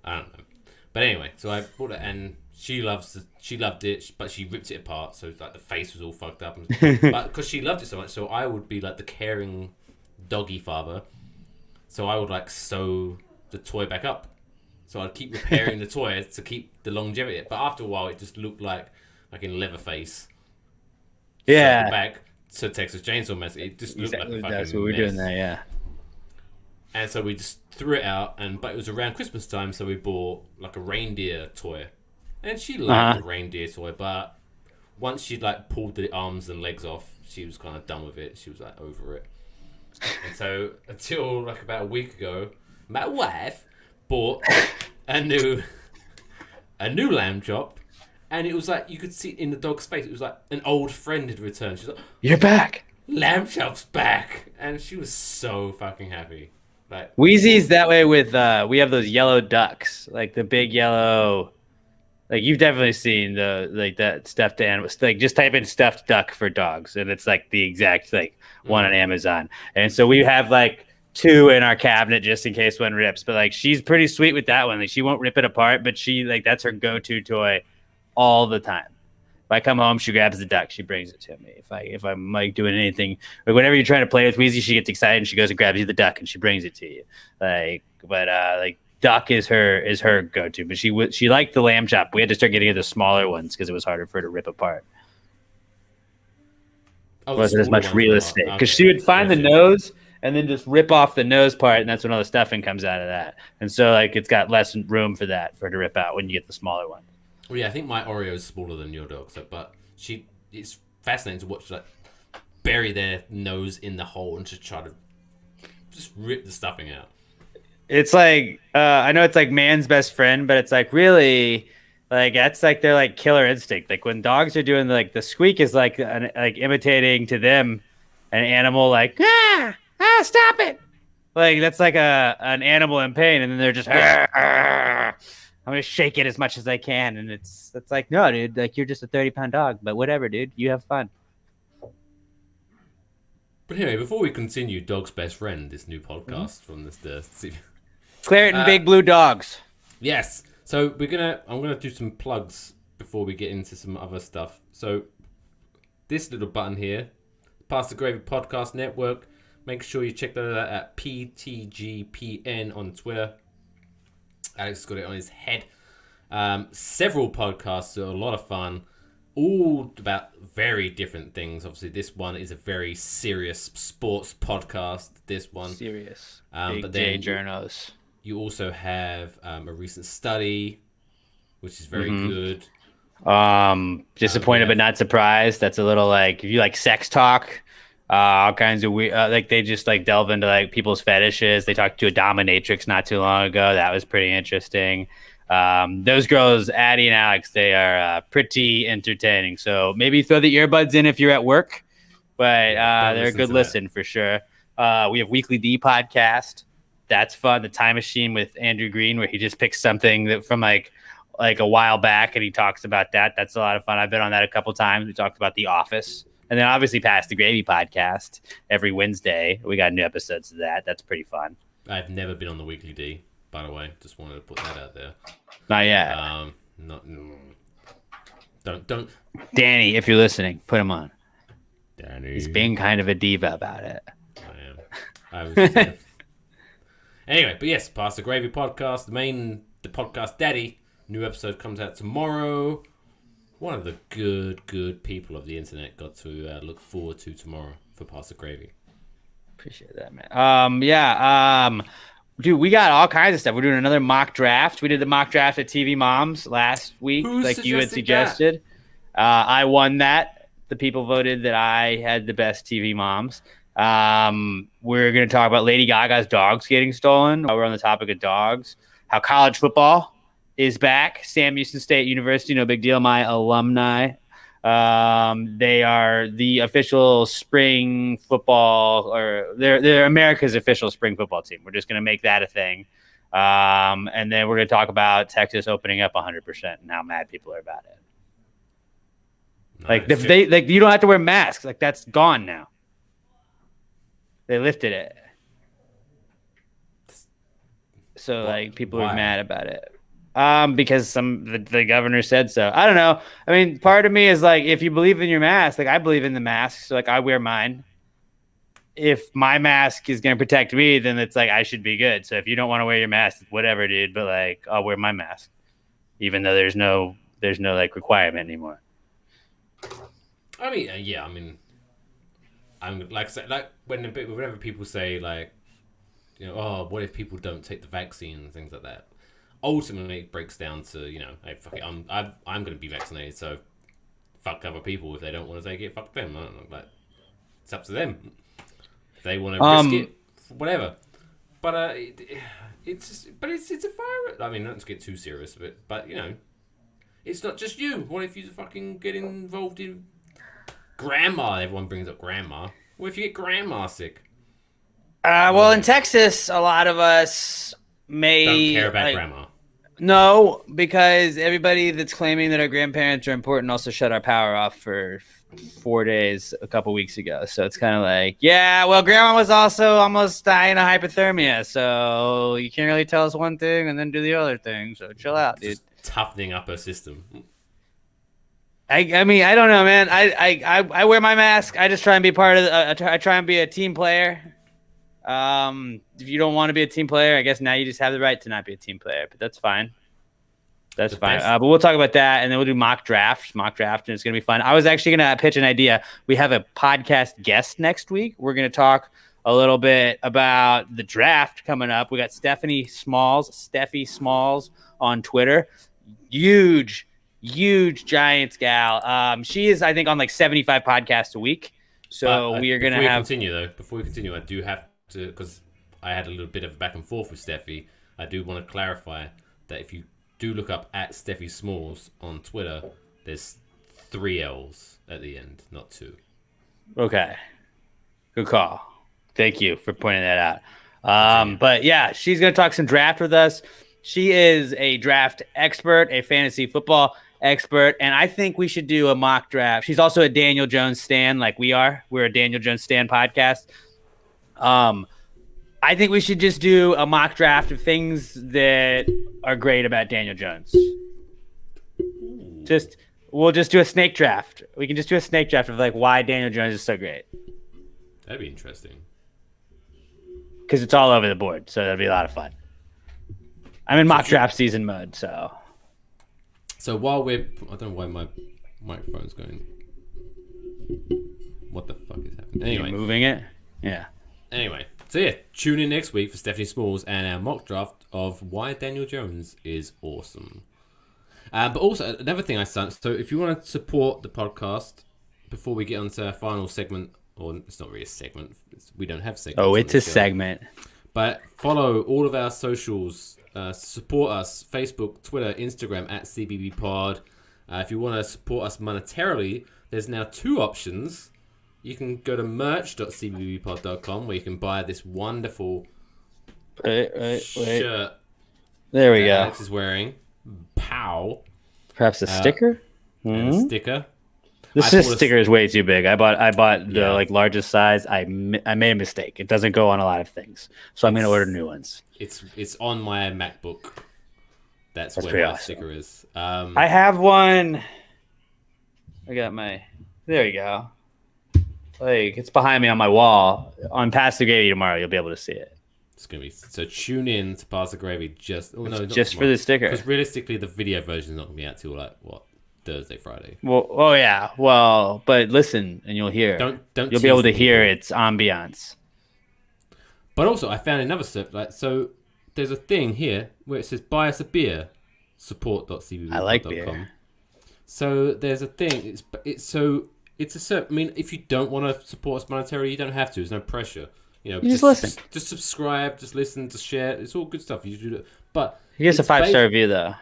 I don't know, but anyway, so I bought it and she loved it, but she ripped it apart. So like the face was all fucked up, but because she loved it so much, so I would be like the caring doggy father, so I would like sew the toy back up, so I'd keep repairing the toy to keep the longevity, but after a while it just looked like in Leatherface back to Texas Chainsaw Massacre. It just looked like a fucking that's what we're doing there. Yeah, and so we just threw it out, but it was around Christmas time, so we bought like a reindeer toy, and she loved the reindeer toy, but once she'd like pulled the arms and legs off, she was kind of done with it. She was like over it. And so until like about a week ago, my wife bought a new lamb chop, and it was like you could see in the dog's face. It was like an old friend had returned. She's like, "You're back, lamb chop's back," and she was so fucking happy. Like Wheezy's that way with we have those yellow ducks, like the big yellow. Like you've definitely seen that stuffed animal. Like just type in stuffed duck for dogs, and it's like the exact one on Amazon. And so we have like 2 in our cabinet just in case one rips. But like she's pretty sweet with that one. Like she won't rip it apart, but she that's her go-to toy all the time. If I come home, she grabs the duck, she brings it to me. If I'm like doing anything, like whenever you're trying to play with Wheezy, she gets excited and she goes and grabs you the duck and she brings it to you. Duck is her go-to, but she liked the lamb chop. We had to start getting her the smaller ones because it was harder for her to rip apart. Wasn't as much real estate because she would find the nose and then just rip off the nose part, and that's when all the stuffing comes out of that. And so like it's got less room for that for her to rip out when you get the smaller one. Well, yeah, I think my Oreo is smaller than your dog, but it's fascinating to watch like bury their nose in the hole and just try to just rip the stuffing out. It's like I know it's like man's best friend, but it's like really like that's like their like killer instinct. Like when dogs are doing the squeak is like imitating to them an animal like stop it. Like that's like an animal in pain, and then they're just I'm gonna shake it as much as I can, and it's like no, dude, like you're just a 30-pound dog, but whatever, dude, you have fun. But anyway, before we continue, Dog's Best Friend, this new podcast from this Claret Big Blue Dogs. Yes. So I'm gonna do some plugs before we get into some other stuff. So this little button here, Pass the Gravy Podcast Network. Make sure you check that out at PTGPN on Twitter. Alex has got it on his head. Several podcasts are a lot of fun, all about very different things. Obviously, this one is a very serious sports podcast. This one serious, but then journos. You also have a recent study, which is very good. Disappointed but not surprised. That's a little like if you like sex talk. All kinds of weird, like they just like delve into like people's fetishes. They talked to a dominatrix not too long ago. That was pretty interesting. Those girls, Addie and Alex, they are pretty entertaining. So maybe throw the earbuds in if you're at work, but they're a good listen for sure. We have Weekly D podcast. That's fun. The Time Machine with Andrew Green, where he just picks something that from like a while back and he talks about that. That's a lot of fun. I've been on that a couple times. We talked about The Office. And then obviously Pass the Gravy podcast every Wednesday. We got new episodes of that. That's pretty fun. I've never been on the Weekly D, by the way. Just wanted to put that out there. Not yet. Don't. Danny, if you're listening, put him on. Danny. He's being kind of a diva about it. I am. Anyway, but yes, Pass the Gravy podcast, the podcast daddy. New episode comes out tomorrow. One of the good people of the internet got to look forward to tomorrow for Pass the Gravy. Appreciate that, man. Dude, we got all kinds of stuff. We're doing another mock draft. We did the mock draft at TV Moms last week, like you had suggested. I won that. The people voted that I had the best TV Moms. We're going to talk about Lady Gaga's dogs getting stolen. We're on the topic of dogs. How college football is back. Sam Houston State University, no big deal. My alumni. They are the official spring football, or they're America's official spring football team. We're just going to make that a thing. And then we're going to talk about Texas opening up 100% and how mad people are about it. Nice. Like if they you don't have to wear masks. Like that's gone now. They lifted it. So like people are mad about it. Because the governor said so. I don't know. I mean, part of me is like, if you believe in your mask, like I believe in the mask, so like I wear mine. If my mask is gonna protect me, then it's like I should be good. So if you don't want to wear your mask, whatever, dude. But like I'll wear my mask, even though there's no like requirement anymore. I mean, yeah. I mean, I'm like whenever people say like, oh, what if people don't take the vaccine and things like that. Ultimately, it breaks down to, hey, fuck it, I'm going to be vaccinated, so fuck other people. If they don't want to take it, fuck them. I don't know, like, it's up to them. If they want to risk it, whatever. But it's a virus. I mean, not to get too serious, but it's not just you. What if you fucking get involved in grandma? Everyone brings up grandma. What if you get grandma sick? Well, in Texas, a lot of us don't care about grandma. No, because everybody that's claiming that our grandparents are important also shut our power off for 4 days a couple weeks ago. So it's kind of like, yeah, well, grandma was also almost dying of hypothermia. So you can't really tell us one thing and then do the other thing. So chill out, dude. Just toughening up her system. I mean, I don't know, man. I wear my mask. I just try and be part of I try and be a team player. If you don't want to be a team player, I guess now you just have the right to not be a team player, but that's fine. That's fine. But we'll talk about that, and then we'll do mock draft, and it's going to be fun. I was actually going to pitch an idea. We have a podcast guest next week. We're going to talk a little bit about the draft coming up. We got Steffi Smalls on Twitter. Huge Giants gal. She is, I think, on like 75 podcasts a week. So we are going to have... Before we continue, I do have to, because I had a little bit of a back and forth with Steffi, I do want to clarify that if you do look up at Steffi Smalls on Twitter, there's 3 L's at the end, not 2. Okay. Good call. Thank you for pointing that out. But yeah, she's going to talk some draft with us. She is a draft expert, a fantasy football expert, and I think we should do a mock draft. She's also a Daniel Jones stan, like we are. We're a Daniel Jones stan podcast. I think we should just do a mock draft of things that are great about Daniel Jones. We'll just do a snake draft. We can just do a snake draft of like why Daniel Jones is so great. That'd be interesting. Because it's all over the board, so that'd be a lot of fun. I'm in mock draft season mode, so. So while I don't know why my microphone's going. What the fuck is happening? Anyway, you're moving it. Yeah. Anyway, so yeah, tune in next week for Stephanie Smalls and our mock draft of why Daniel Jones is awesome. But also, another thing I said, so if you want to support the podcast before we get on to our final segment, or it's not really a segment, we don't have segments. Oh, it's a segment. But follow all of our socials. Support us. Facebook, Twitter, Instagram at CBB Pod. If you want to support us monetarily, there's now 2 options. You can go to merch.cbbpod.com where you can buy this wonderful shirt There we go. Alex is wearing. Pow. Perhaps a sticker? And a sticker. This sticker is way too big. I bought the largest size. I made a mistake. It doesn't go on a lot of things, so I'm gonna order new ones. It's on my MacBook. That's where my sticker is. I have one. I got my. There you go. Like, it's behind me on my wall. On Pass the Gravy tomorrow, you'll be able to see it. It's gonna be so. Tune in to Pass the Gravy just for the sticker. Because realistically, the video version is not gonna be out till Thursday, Friday. Well, oh yeah. Well, but listen, and you'll hear. Don't. You'll be able to hear its ambiance. But also, I found another stuff. So there's a thing here where it says "Buy us a beer." Support.cbbpod.com. I like beer. So there's a thing. It's a certain. I mean, if you don't want to support us monetarily, you don't have to. There's no pressure. You just listen. Just subscribe. Just listen. Just share. It's all good stuff. You do that. But he gets a 5-star review though.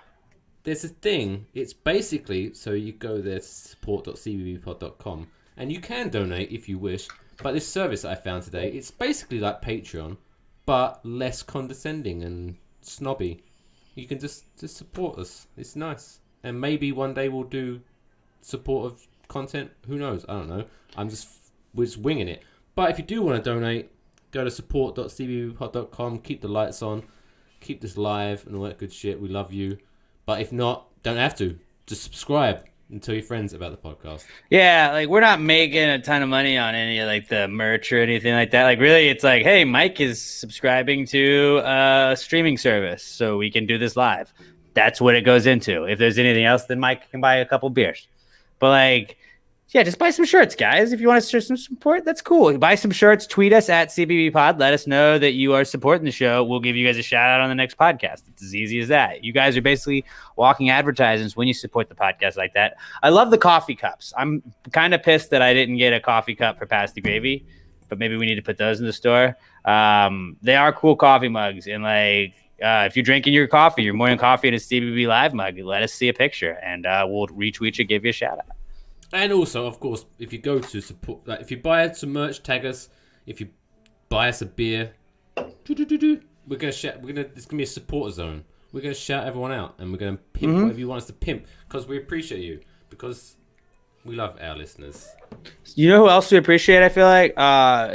There's a thing. It's basically so you go there to support.cbbpod.com and you can donate if you wish. But this service that I found today, it's basically like Patreon, but less condescending and snobby. You can just support us. It's nice. And maybe one day we'll do supportive content. Who knows? I don't know. We're just winging it. But if you do want to donate, go to support.cbbpod.com. Keep the lights on. Keep this live and all that good shit. We love you. But if not, don't have to. Just subscribe and tell your friends about the podcast. Yeah, like we're not making a ton of money on any like the merch or anything like that. Like really, it's like, hey, Mike is subscribing to a streaming service, so we can do this live. That's what it goes into. If there's anything else, then Mike can buy a couple beers. But like, yeah, just buy some shirts, guys. If you want to show some support, that's cool. Buy some shirts. Tweet us at CBBPod. Let us know that you are supporting the show. We'll give you guys a shout out on the next podcast. It's as easy as that. You guys are basically walking advertisements when you support the podcast like that. I love the coffee cups. I'm kind of pissed that I didn't get a coffee cup for Pass the Gravy, but maybe we need to put those in the store. They are cool coffee mugs. And like, if you're drinking your coffee, your morning coffee in a CBB Live mug, let us see a picture and we'll retweet you, give you a shout out. And also, of course, if you go to support, like if you buy some merch, tag us. If you buy us a beer, we're gonna shout. It's gonna be a supporter zone. We're gonna shout everyone out, and we're gonna pimp whatever you want us to pimp because we appreciate you because we love our listeners. You know who else we appreciate? I feel like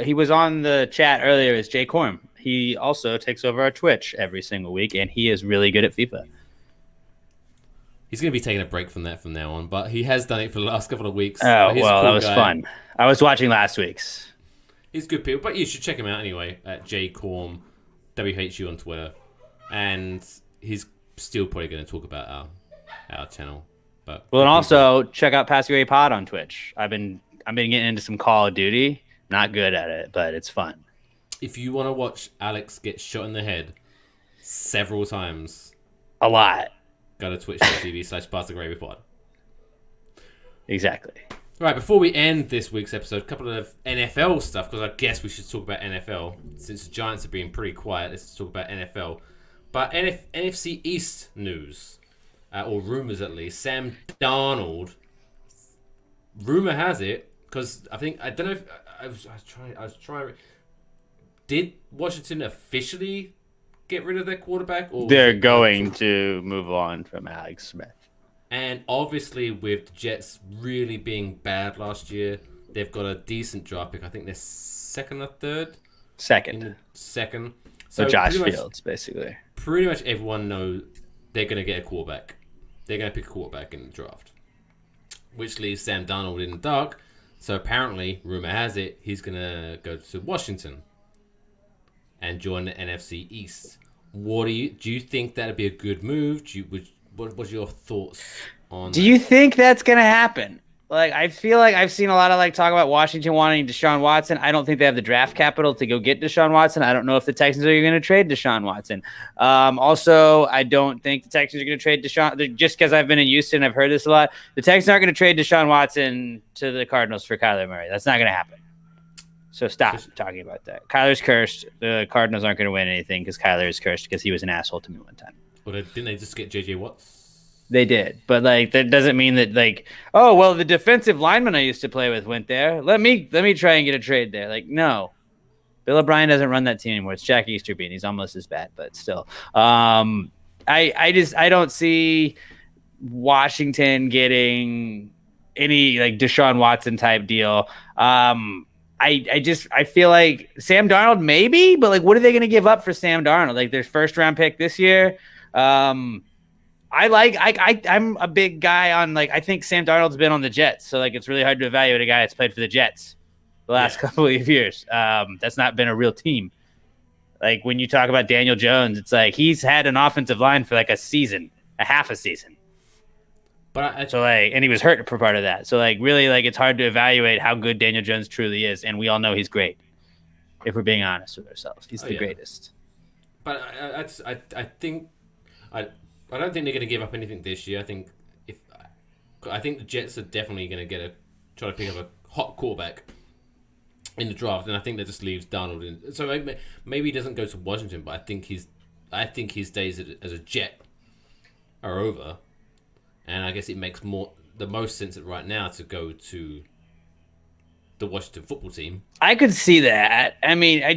he was on the chat earlier. Is Jay Korm? He also takes over our Twitch every single week, and he is really good at FIFA. He's going to be taking a break from that from now on, but he has done it for the last couple of weeks. Oh, well, that was fun. I was watching last week's. He's good people, but you should check him out anyway at jcorm, WHU on Twitter. And he's still probably going to talk about our channel. But well, and also check out Pass the Gravy Pod on Twitch. I've been getting into some Call of Duty. Not good at it, but it's fun. If you want to watch Alex get shot in the head several times. A lot. Go to twitch.tv/PassTheGravyPod. Exactly. Right, before we end this week's episode, a couple of NFL stuff, because I guess we should talk about NFL. Since the Giants have been pretty quiet, let's talk about NFL. But NFC East news, or rumors at least, Sam Darnold, rumor has it, because I don't know if, I was trying, did Washington officially get rid of their quarterback? Or they're going to move on from Alex Smith. And obviously with the Jets really being bad last year, they've got a decent draft pick. I think they're second or third? Second. Second. So Josh Fields, basically. Pretty much everyone knows they're going to get a quarterback. They're going to pick a quarterback in the draft. Which leaves Sam Darnold in the dark. So apparently, rumor has it, he's going to go to Washington and join the NFC East. Do you think that'd be a good move? What's your thoughts on? Do you think that's gonna happen? Like, I feel like I've seen a lot of talk about Washington wanting Deshaun Watson. I don't think they have the draft capital to go get Deshaun Watson. I don't know if the Texans are going to trade Deshaun Watson. Also, I don't think the Texans are going to trade Deshaun. Just because I've been in Houston, I've heard this a lot. The Texans aren't going to trade Deshaun Watson to the Cardinals for Kyler Murray. That's not going to happen. So stop talking about that. Kyler's cursed. The Cardinals aren't going to win anything because Kyler is cursed because he was an asshole to me one time. Well, didn't they just get J.J. Watts? They did, but like that doesn't mean that like, oh well, the defensive lineman I used to play with went there. Let me try and get a trade there. Like, no, Bill O'Brien doesn't run that team anymore. It's Jack Easterby, and he's almost as bad, but still. I don't see Washington getting any like Deshaun Watson type deal. I feel like Sam Darnold maybe, but like, what are they going to give up for Sam Darnold? Like their first round pick this year. I'm a big guy on like, I think Sam Darnold's been on the Jets. So like, it's really hard to evaluate a guy that's played for the Jets the last couple of years. That's not been a real team. Like when you talk about Daniel Jones, it's like he's had an offensive line for like a half a season. But and he was hurt for part of that. So like really like it's hard to evaluate how good Daniel Jones truly is, and we all know he's great. If we're being honest with ourselves, he's the greatest. But I think I don't think they're going to give up anything this year. I think the Jets are definitely going to try to pick up a hot quarterback in the draft, and I think that just leaves Darnold in. So maybe he doesn't go to Washington, but I think his days as a Jet are over. And I guess it makes the most sense right now to go to the Washington football team. I could see that. I mean, I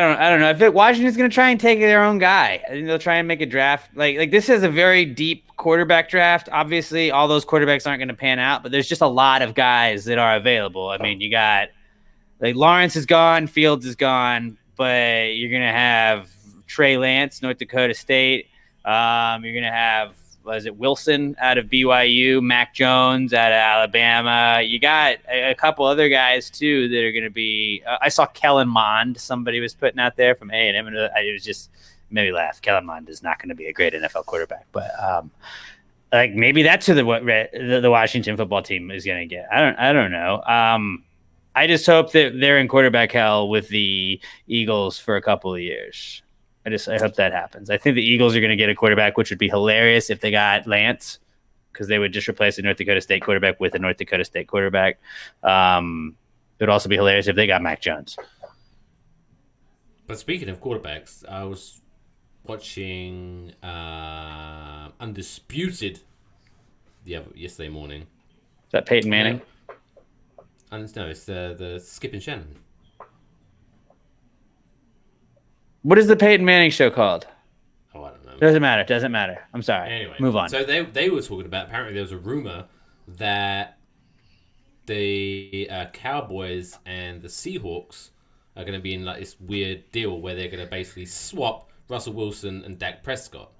don't know. If Washington's going to try and take their own guy, I think they'll try and make a draft. Like this is a very deep quarterback draft. Obviously, all those quarterbacks aren't going to pan out, but there's just a lot of guys that are available. I mean, you got like Lawrence is gone, Fields is gone, but you're going to have Trey Lance, North Dakota State. You're going to have Wilson out of BYU, Mac Jones out of Alabama. You got a couple other guys, too, that are going to be I saw Kellen Mond, somebody was putting out there from A&M, and it was just made me laugh. Kellen Mond is not going to be a great NFL quarterback, but like maybe that's who the Washington football team is going to get. I don't know. I just hope that they're in quarterback hell with the Eagles for a couple of years. I hope that happens. I think the Eagles are going to get a quarterback, which would be hilarious if they got Lance, because they would just replace a North Dakota State quarterback with a North Dakota State quarterback. It would also be hilarious if they got Mac Jones. But speaking of quarterbacks, I was watching Undisputed yesterday morning. Is that Peyton Manning? No, it's the Skip and Shannon. What is the Peyton Manning show called? Oh, I don't know. Doesn't matter. I'm sorry. Anyway, move on. So they were talking about, apparently there was a rumor that the Cowboys and the Seahawks are going to be in like this weird deal where they're going to basically swap Russell Wilson and Dak Prescott.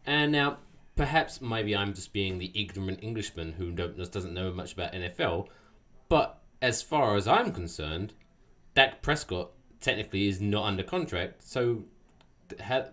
And now, perhaps maybe I'm just being the ignorant Englishman who doesn't know much about NFL, but as far as I'm concerned, Dak Prescott technically is not under contract, so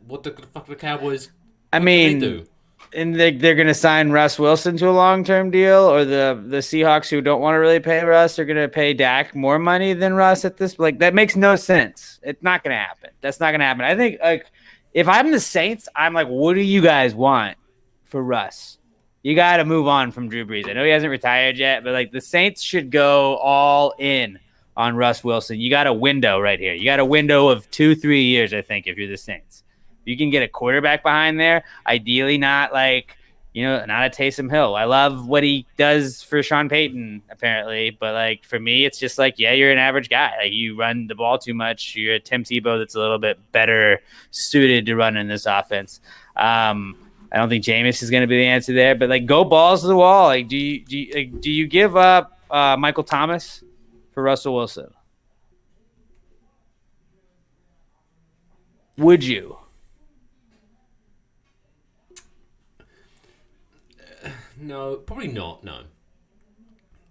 what the fuck are the Cowboys? I mean, do? And they're going to sign Russ Wilson to a long-term deal, or the Seahawks, who don't want to really pay Russ, are going to pay Dak more money than Russ at this. Like, that makes no sense. It's not going to happen. That's not going to happen. I think like if I'm the Saints, I'm like, what do you guys want for Russ? You got to move on from Drew Brees. I know he hasn't retired yet, but like the Saints should go all in on Russ Wilson. You got a window right here. You got a window of 2-3 years, I think, if you're the Saints. If you can get a quarterback behind there, ideally not like, not a Taysom Hill. I love what he does for Sean Payton, apparently, but like for me, it's just like, yeah, you're an average guy. Like you run the ball too much. You're a Tim Tebow that's a little bit better suited to run in this offense. I don't think Jameis is going to be the answer there, but like go balls to the wall. Like do you give up Michael Thomas for Russell Wilson? Would you? No, probably not. No.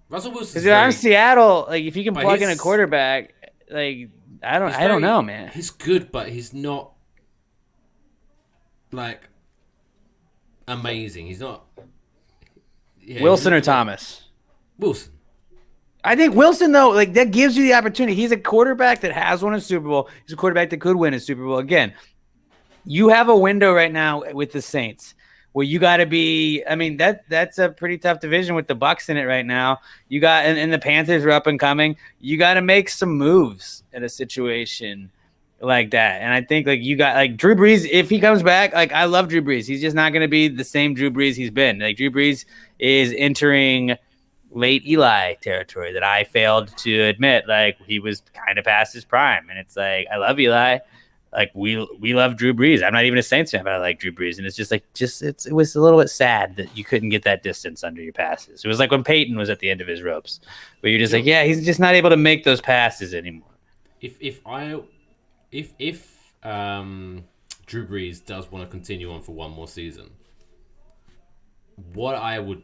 Russell Wilson. Because I'm Seattle, like if you can plug in a quarterback, like I don't know, man. He's good, but he's not like amazing. He's not. Yeah, Wilson or Thomas? Wilson. I think Wilson, though, like that gives you the opportunity. He's a quarterback that has won a Super Bowl. He's a quarterback that could win a Super Bowl. Again, you have a window right now with the Saints where you got to be. I mean, that's a pretty tough division with the Bucks in it right now. You got and the Panthers are up and coming. You got to make some moves in a situation like that. And I think like you got like Drew Brees, if he comes back, like I love Drew Brees. He's just not going to be the same Drew Brees he's been. Like Drew Brees is entering late Eli territory that I failed to admit. Like he was kind of past his prime, and it's like I love Eli. Like we love Drew Brees. I'm not even a Saints fan, but I like Drew Brees, and it's just like it was a little bit sad that you couldn't get that distance under your passes. It was like when Peyton was at the end of his ropes, where you're just like, yeah, he's just not able to make those passes anymore. If Drew Brees does want to continue on for one more season, what I would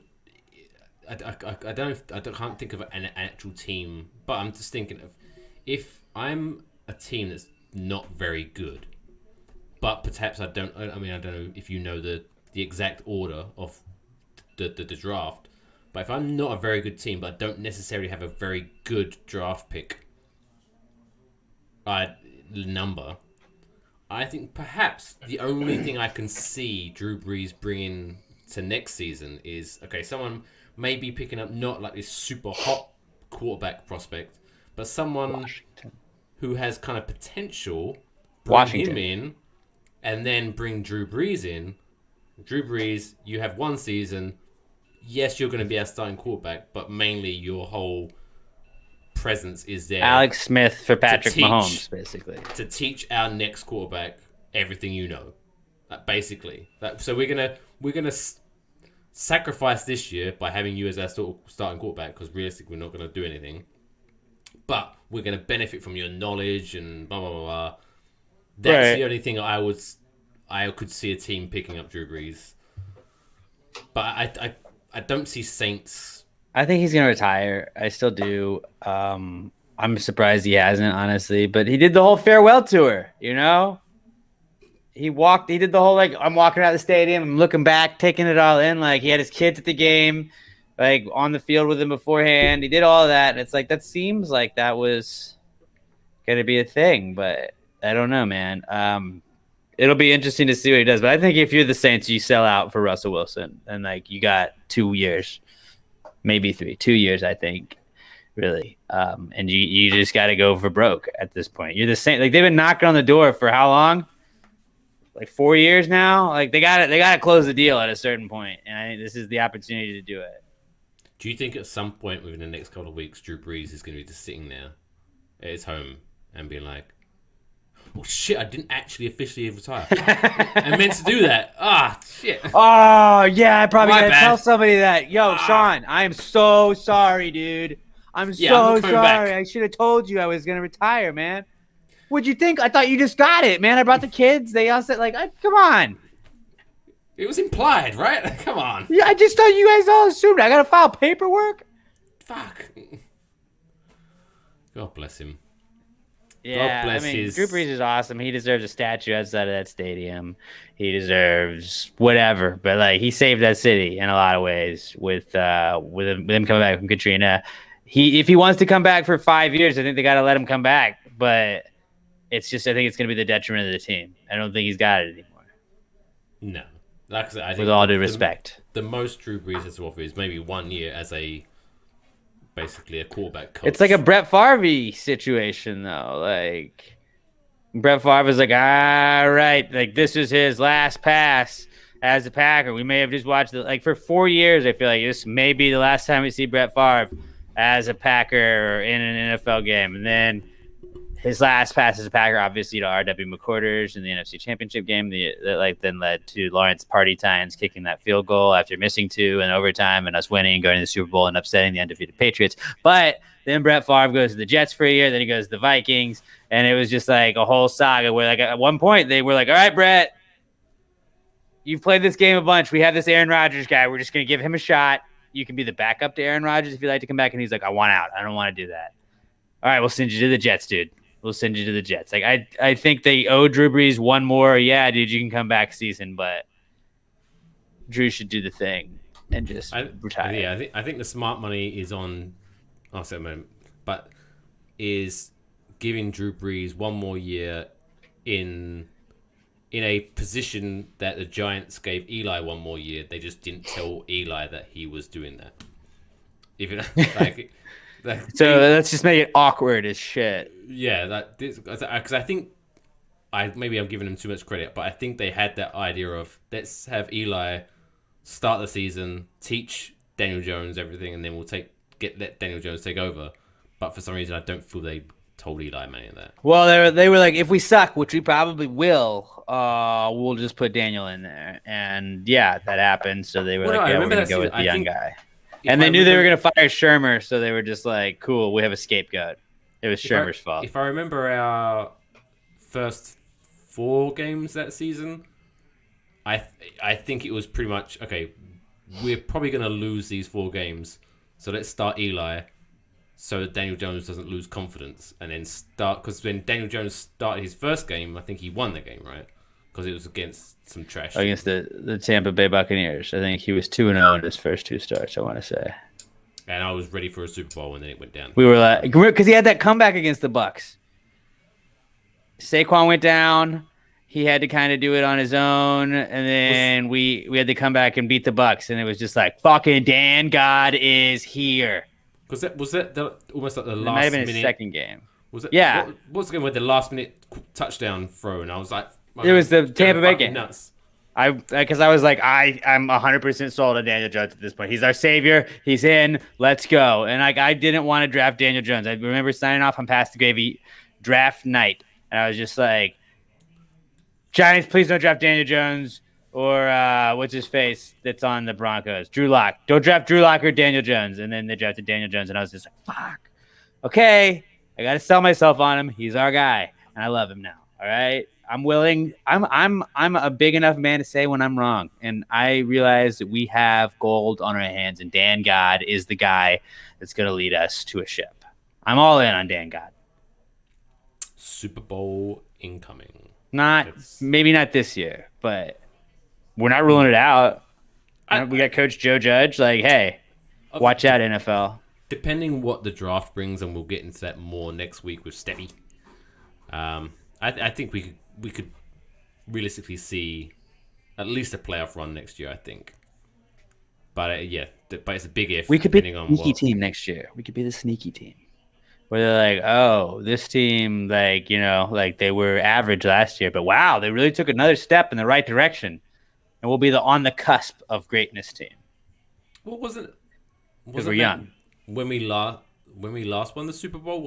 I can't think of an actual team, but I'm just thinking of if I'm a team that's not very good, but perhaps I don't know if you know the exact order of the draft, but if I'm not a very good team, but I don't necessarily have a very good draft pick number, I think perhaps the only thing I can see Drew Brees bringing to next season is, okay, someone maybe picking up not like this super hot quarterback prospect, but someone Washington, who has kind of potential, bring Washington him in, and then bring Drew Brees in. Drew Brees, you have one season. Yes, you're going to be our starting quarterback, but mainly your whole presence is there. Alex Smith for Patrick Mahomes, basically. To teach our next quarterback everything you know. Basically. So we're gonna sacrifice this year by having you as our starting quarterback, because realistically we're not going to do anything. But we're going to benefit from your knowledge and blah, blah, blah, blah. That's the only thing I could see a team picking up Drew Brees. But I don't see Saints. I think he's going to retire. I still do. I'm surprised he hasn't, honestly. But he did the whole farewell tour, you know? He did the whole, like, I'm walking out of the stadium, I'm looking back, taking it all in. Like, he had his kids at the game, like, on the field with him beforehand. He did all of that. And it's like, that seems like that was going to be a thing. But I don't know, man. It'll be interesting to see what he does. But I think if you're the Saints, you sell out for Russell Wilson. And, like, you got 2 years, maybe 3. 2 years, I think, really. And you just got to go for broke at this point. You're the Saints. Like, they've been knocking on the door for how long? Like 4 years now. Like they got to close the deal at a certain point, and I think this is the opportunity to do it. Do you think at some point within the next couple of weeks, Drew Brees is going to be just sitting there at his home and being like, "Oh shit, I didn't actually officially retire. I meant to do that. Ah, shit. Oh yeah, I probably gotta bad. tell somebody that. Yo, Sean, I am so sorry, dude. I'm so I'm sorry. back. I should have told you I was gonna retire, man. What'd you think? I thought you just got it, man. I brought the kids. They all said, like, come on. It was implied, right? Come on. Yeah, I just thought you guys all assumed. I gotta file paperwork. Fuck. God bless him. Yeah, God bless Drew Brees is awesome. He deserves a statue outside of that stadium. He deserves whatever, but like he saved that city in a lot of ways with him coming back from Katrina. If he wants to come back for 5 years, I think they got to let him come back. But it's just I think it's going to be the detriment of the team. I don't think he's got it anymore. No, like I said, I think with all due respect, the most Drew Brees has to offer is maybe 1 year as basically a quarterback coach. It's like a Brett Favre situation, though. Like Brett Favre was like, all right, like this is his last pass as a Packer. We may have just watched it like for 4 years. I feel like this may be the last time we see Brett Favre as a Packer in an NFL game, and then his last pass as a Packer, obviously, to R.W. McQuarters in the NFC Championship game, that then led to Lawrence Party Tynes kicking that field goal after missing 2 in overtime and us winning, going to the Super Bowl and upsetting the undefeated Patriots. But then Brett Favre goes to the Jets for a year, then he goes to the Vikings, and it was just like a whole saga where, like, at one point they were like, all right, Brett, you've played this game a bunch. We have this Aaron Rodgers guy. We're just going to give him a shot. You can be the backup to Aaron Rodgers if you'd like to come back. And he's like, I want out. I don't want to do that. All right, we'll send you to the Jets, dude. We'll send you to the Jets. Like I think they owe Drew Brees one more. Yeah, dude, you can come back season, but Drew should do the thing and just retire. Yeah, I think the smart money is on. But is giving Drew Brees one more year in in a position that the Giants gave Eli one more year. They just didn't tell Eli that he was doing that. Even like so let's just make it awkward as shit. Yeah, because I think maybe I'm giving him too much credit, but I think they had that idea of let's have Eli start the season, teach Daniel Jones everything, and then we'll let Daniel Jones take over. But for some reason, I don't feel they told Eli any of that. Well, they were like, if we suck, which we probably will, we'll just put Daniel in there. And yeah, that happened. So they were like, yeah, we're going to go with the young guy. And they knew they were going to fire Shermer, so they were just like, cool, we have a scapegoat. It was Shermer's fault. If I remember our first 4 games that season, I think it was pretty much, okay, we're probably going to lose these 4 games, so let's start Eli so that Daniel Jones doesn't lose confidence, and then start, because when Daniel Jones started his first game, I think he won the game, right? Because it was against some trash. Against the Tampa Bay Buccaneers. I think he was 2-0 in his first 2 starts, I want to say. And I was ready for a Super Bowl, and then it went down. We were like, because he had that comeback against the Bucs. Saquon went down. He had to kind of do it on his own, and then we had to come back and beat the Bucs, and it was just like, fucking Dan God is here. Was that almost like the last minute? It might have been his second game. Was it? Yeah. What was the game with the last minute touchdown throw? And I was like, it was the Tampa Bay game. Nuts. Because I was like, I'm 100% sold on Daniel Jones at this point. He's our savior. He's in. Let's go. And I didn't want to draft Daniel Jones. I remember signing off on Pass the Gravy draft night, and I was just like, Giants, please don't draft Daniel Jones or what's his face that's on the Broncos, Drew Lock. Don't draft Drew Lock or Daniel Jones. And then they drafted Daniel Jones, and I was just like, fuck. Okay, I got to sell myself on him. He's our guy, and I love him now. All right. I'm willing. I'm a big enough man to say when I'm wrong, and I realize that we have gold on our hands, and Dan God is the guy that's going to lead us to a ship. I'm all in on Dan God. Super Bowl incoming. Maybe not this year, but we're not ruling it out. We got Coach Joe Judge. Like, hey, watch out, NFL. Depending what the draft brings, and we'll get into that more next week with Steffi. I think we could realistically see at least a playoff run next year, I think. But but it's a big if. We could be the sneaky team next year. We could be the sneaky team. Where they're like, oh, this team, like, like they were average last year, but wow, they really took another step in the right direction. And we'll be the on the cusp of greatness team. Well, wasn't we're young. When we last won the Super Bowl,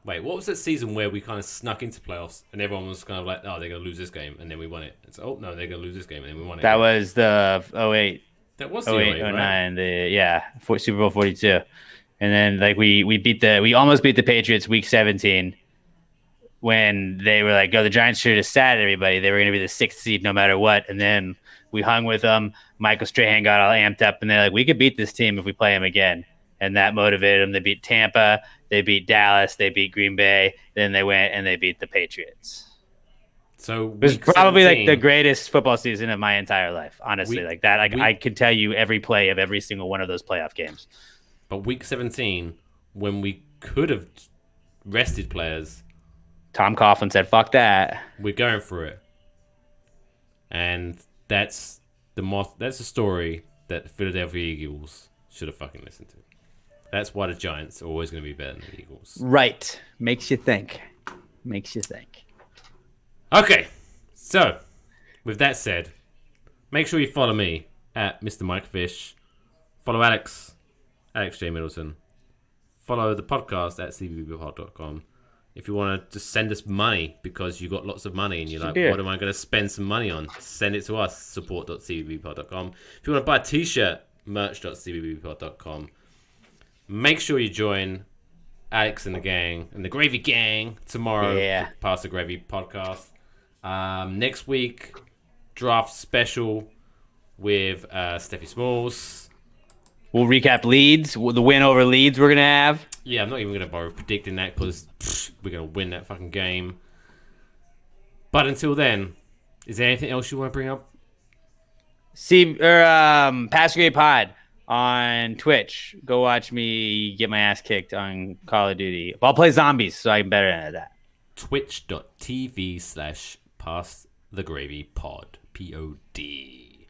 Wait, what was that season where we kind of snuck into playoffs and everyone was kind of like, oh, they're going to lose this game, and then we won it. It's, oh, no, they're going to lose this game, and then we won it. That was the 08. That was the 08, 09, right? Super Bowl 42. And then like we almost beat the Patriots week 17 when they were like, oh, the Giants should have sat everybody. They were going to be the 6th seed no matter what. And then we hung with them. Michael Strahan got all amped up, and they're like, we could beat this team if we play them again. And that motivated them. They beat Tampa. They beat Dallas. They beat Green Bay. Then they went and they beat the Patriots. So it was probably like the greatest football season of my entire life, honestly. I could tell you every play of every single one of those playoff games. But week 17, when we could have rested players, Tom Coughlin said, fuck that. We're going for it. And that's the story that the Philadelphia Eagles should have fucking listened to. That's why the Giants are always going to be better than the Eagles. Right. Makes you think. Okay. So, with that said, make sure you follow me at Mr. Mike Fish. Follow Alex J. Middleton. Follow the podcast at cbbpod.com. If you want to just send us money because you got lots of money and you're like, what am I going to spend some money on? Send it to us, support.cbbpod.com. If you want to buy a t-shirt, merch.cbbpod.com. Make sure you join Alex and the gang and the Gravy Gang tomorrow. Yeah. Pass the Gravy podcast. Next week, draft special with Steffi Smalls. We'll recap Leeds, the win over Leeds we're going to have. Yeah, I'm not even going to bother predicting that because we're going to win that fucking game. But until then, is there anything else you want to bring up? Pass Grade Pod on Twitch. Go watch me get my ass kicked on Call of Duty. I'll play zombies, so I'm better at that. Twitch.tv/Pass Pass the Gravy Pod. P-O-D.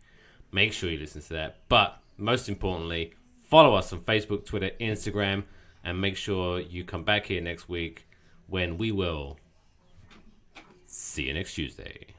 Make sure you listen to that. But most importantly, follow us on Facebook, Twitter, Instagram, and make sure you come back here next week when we will see you next Tuesday.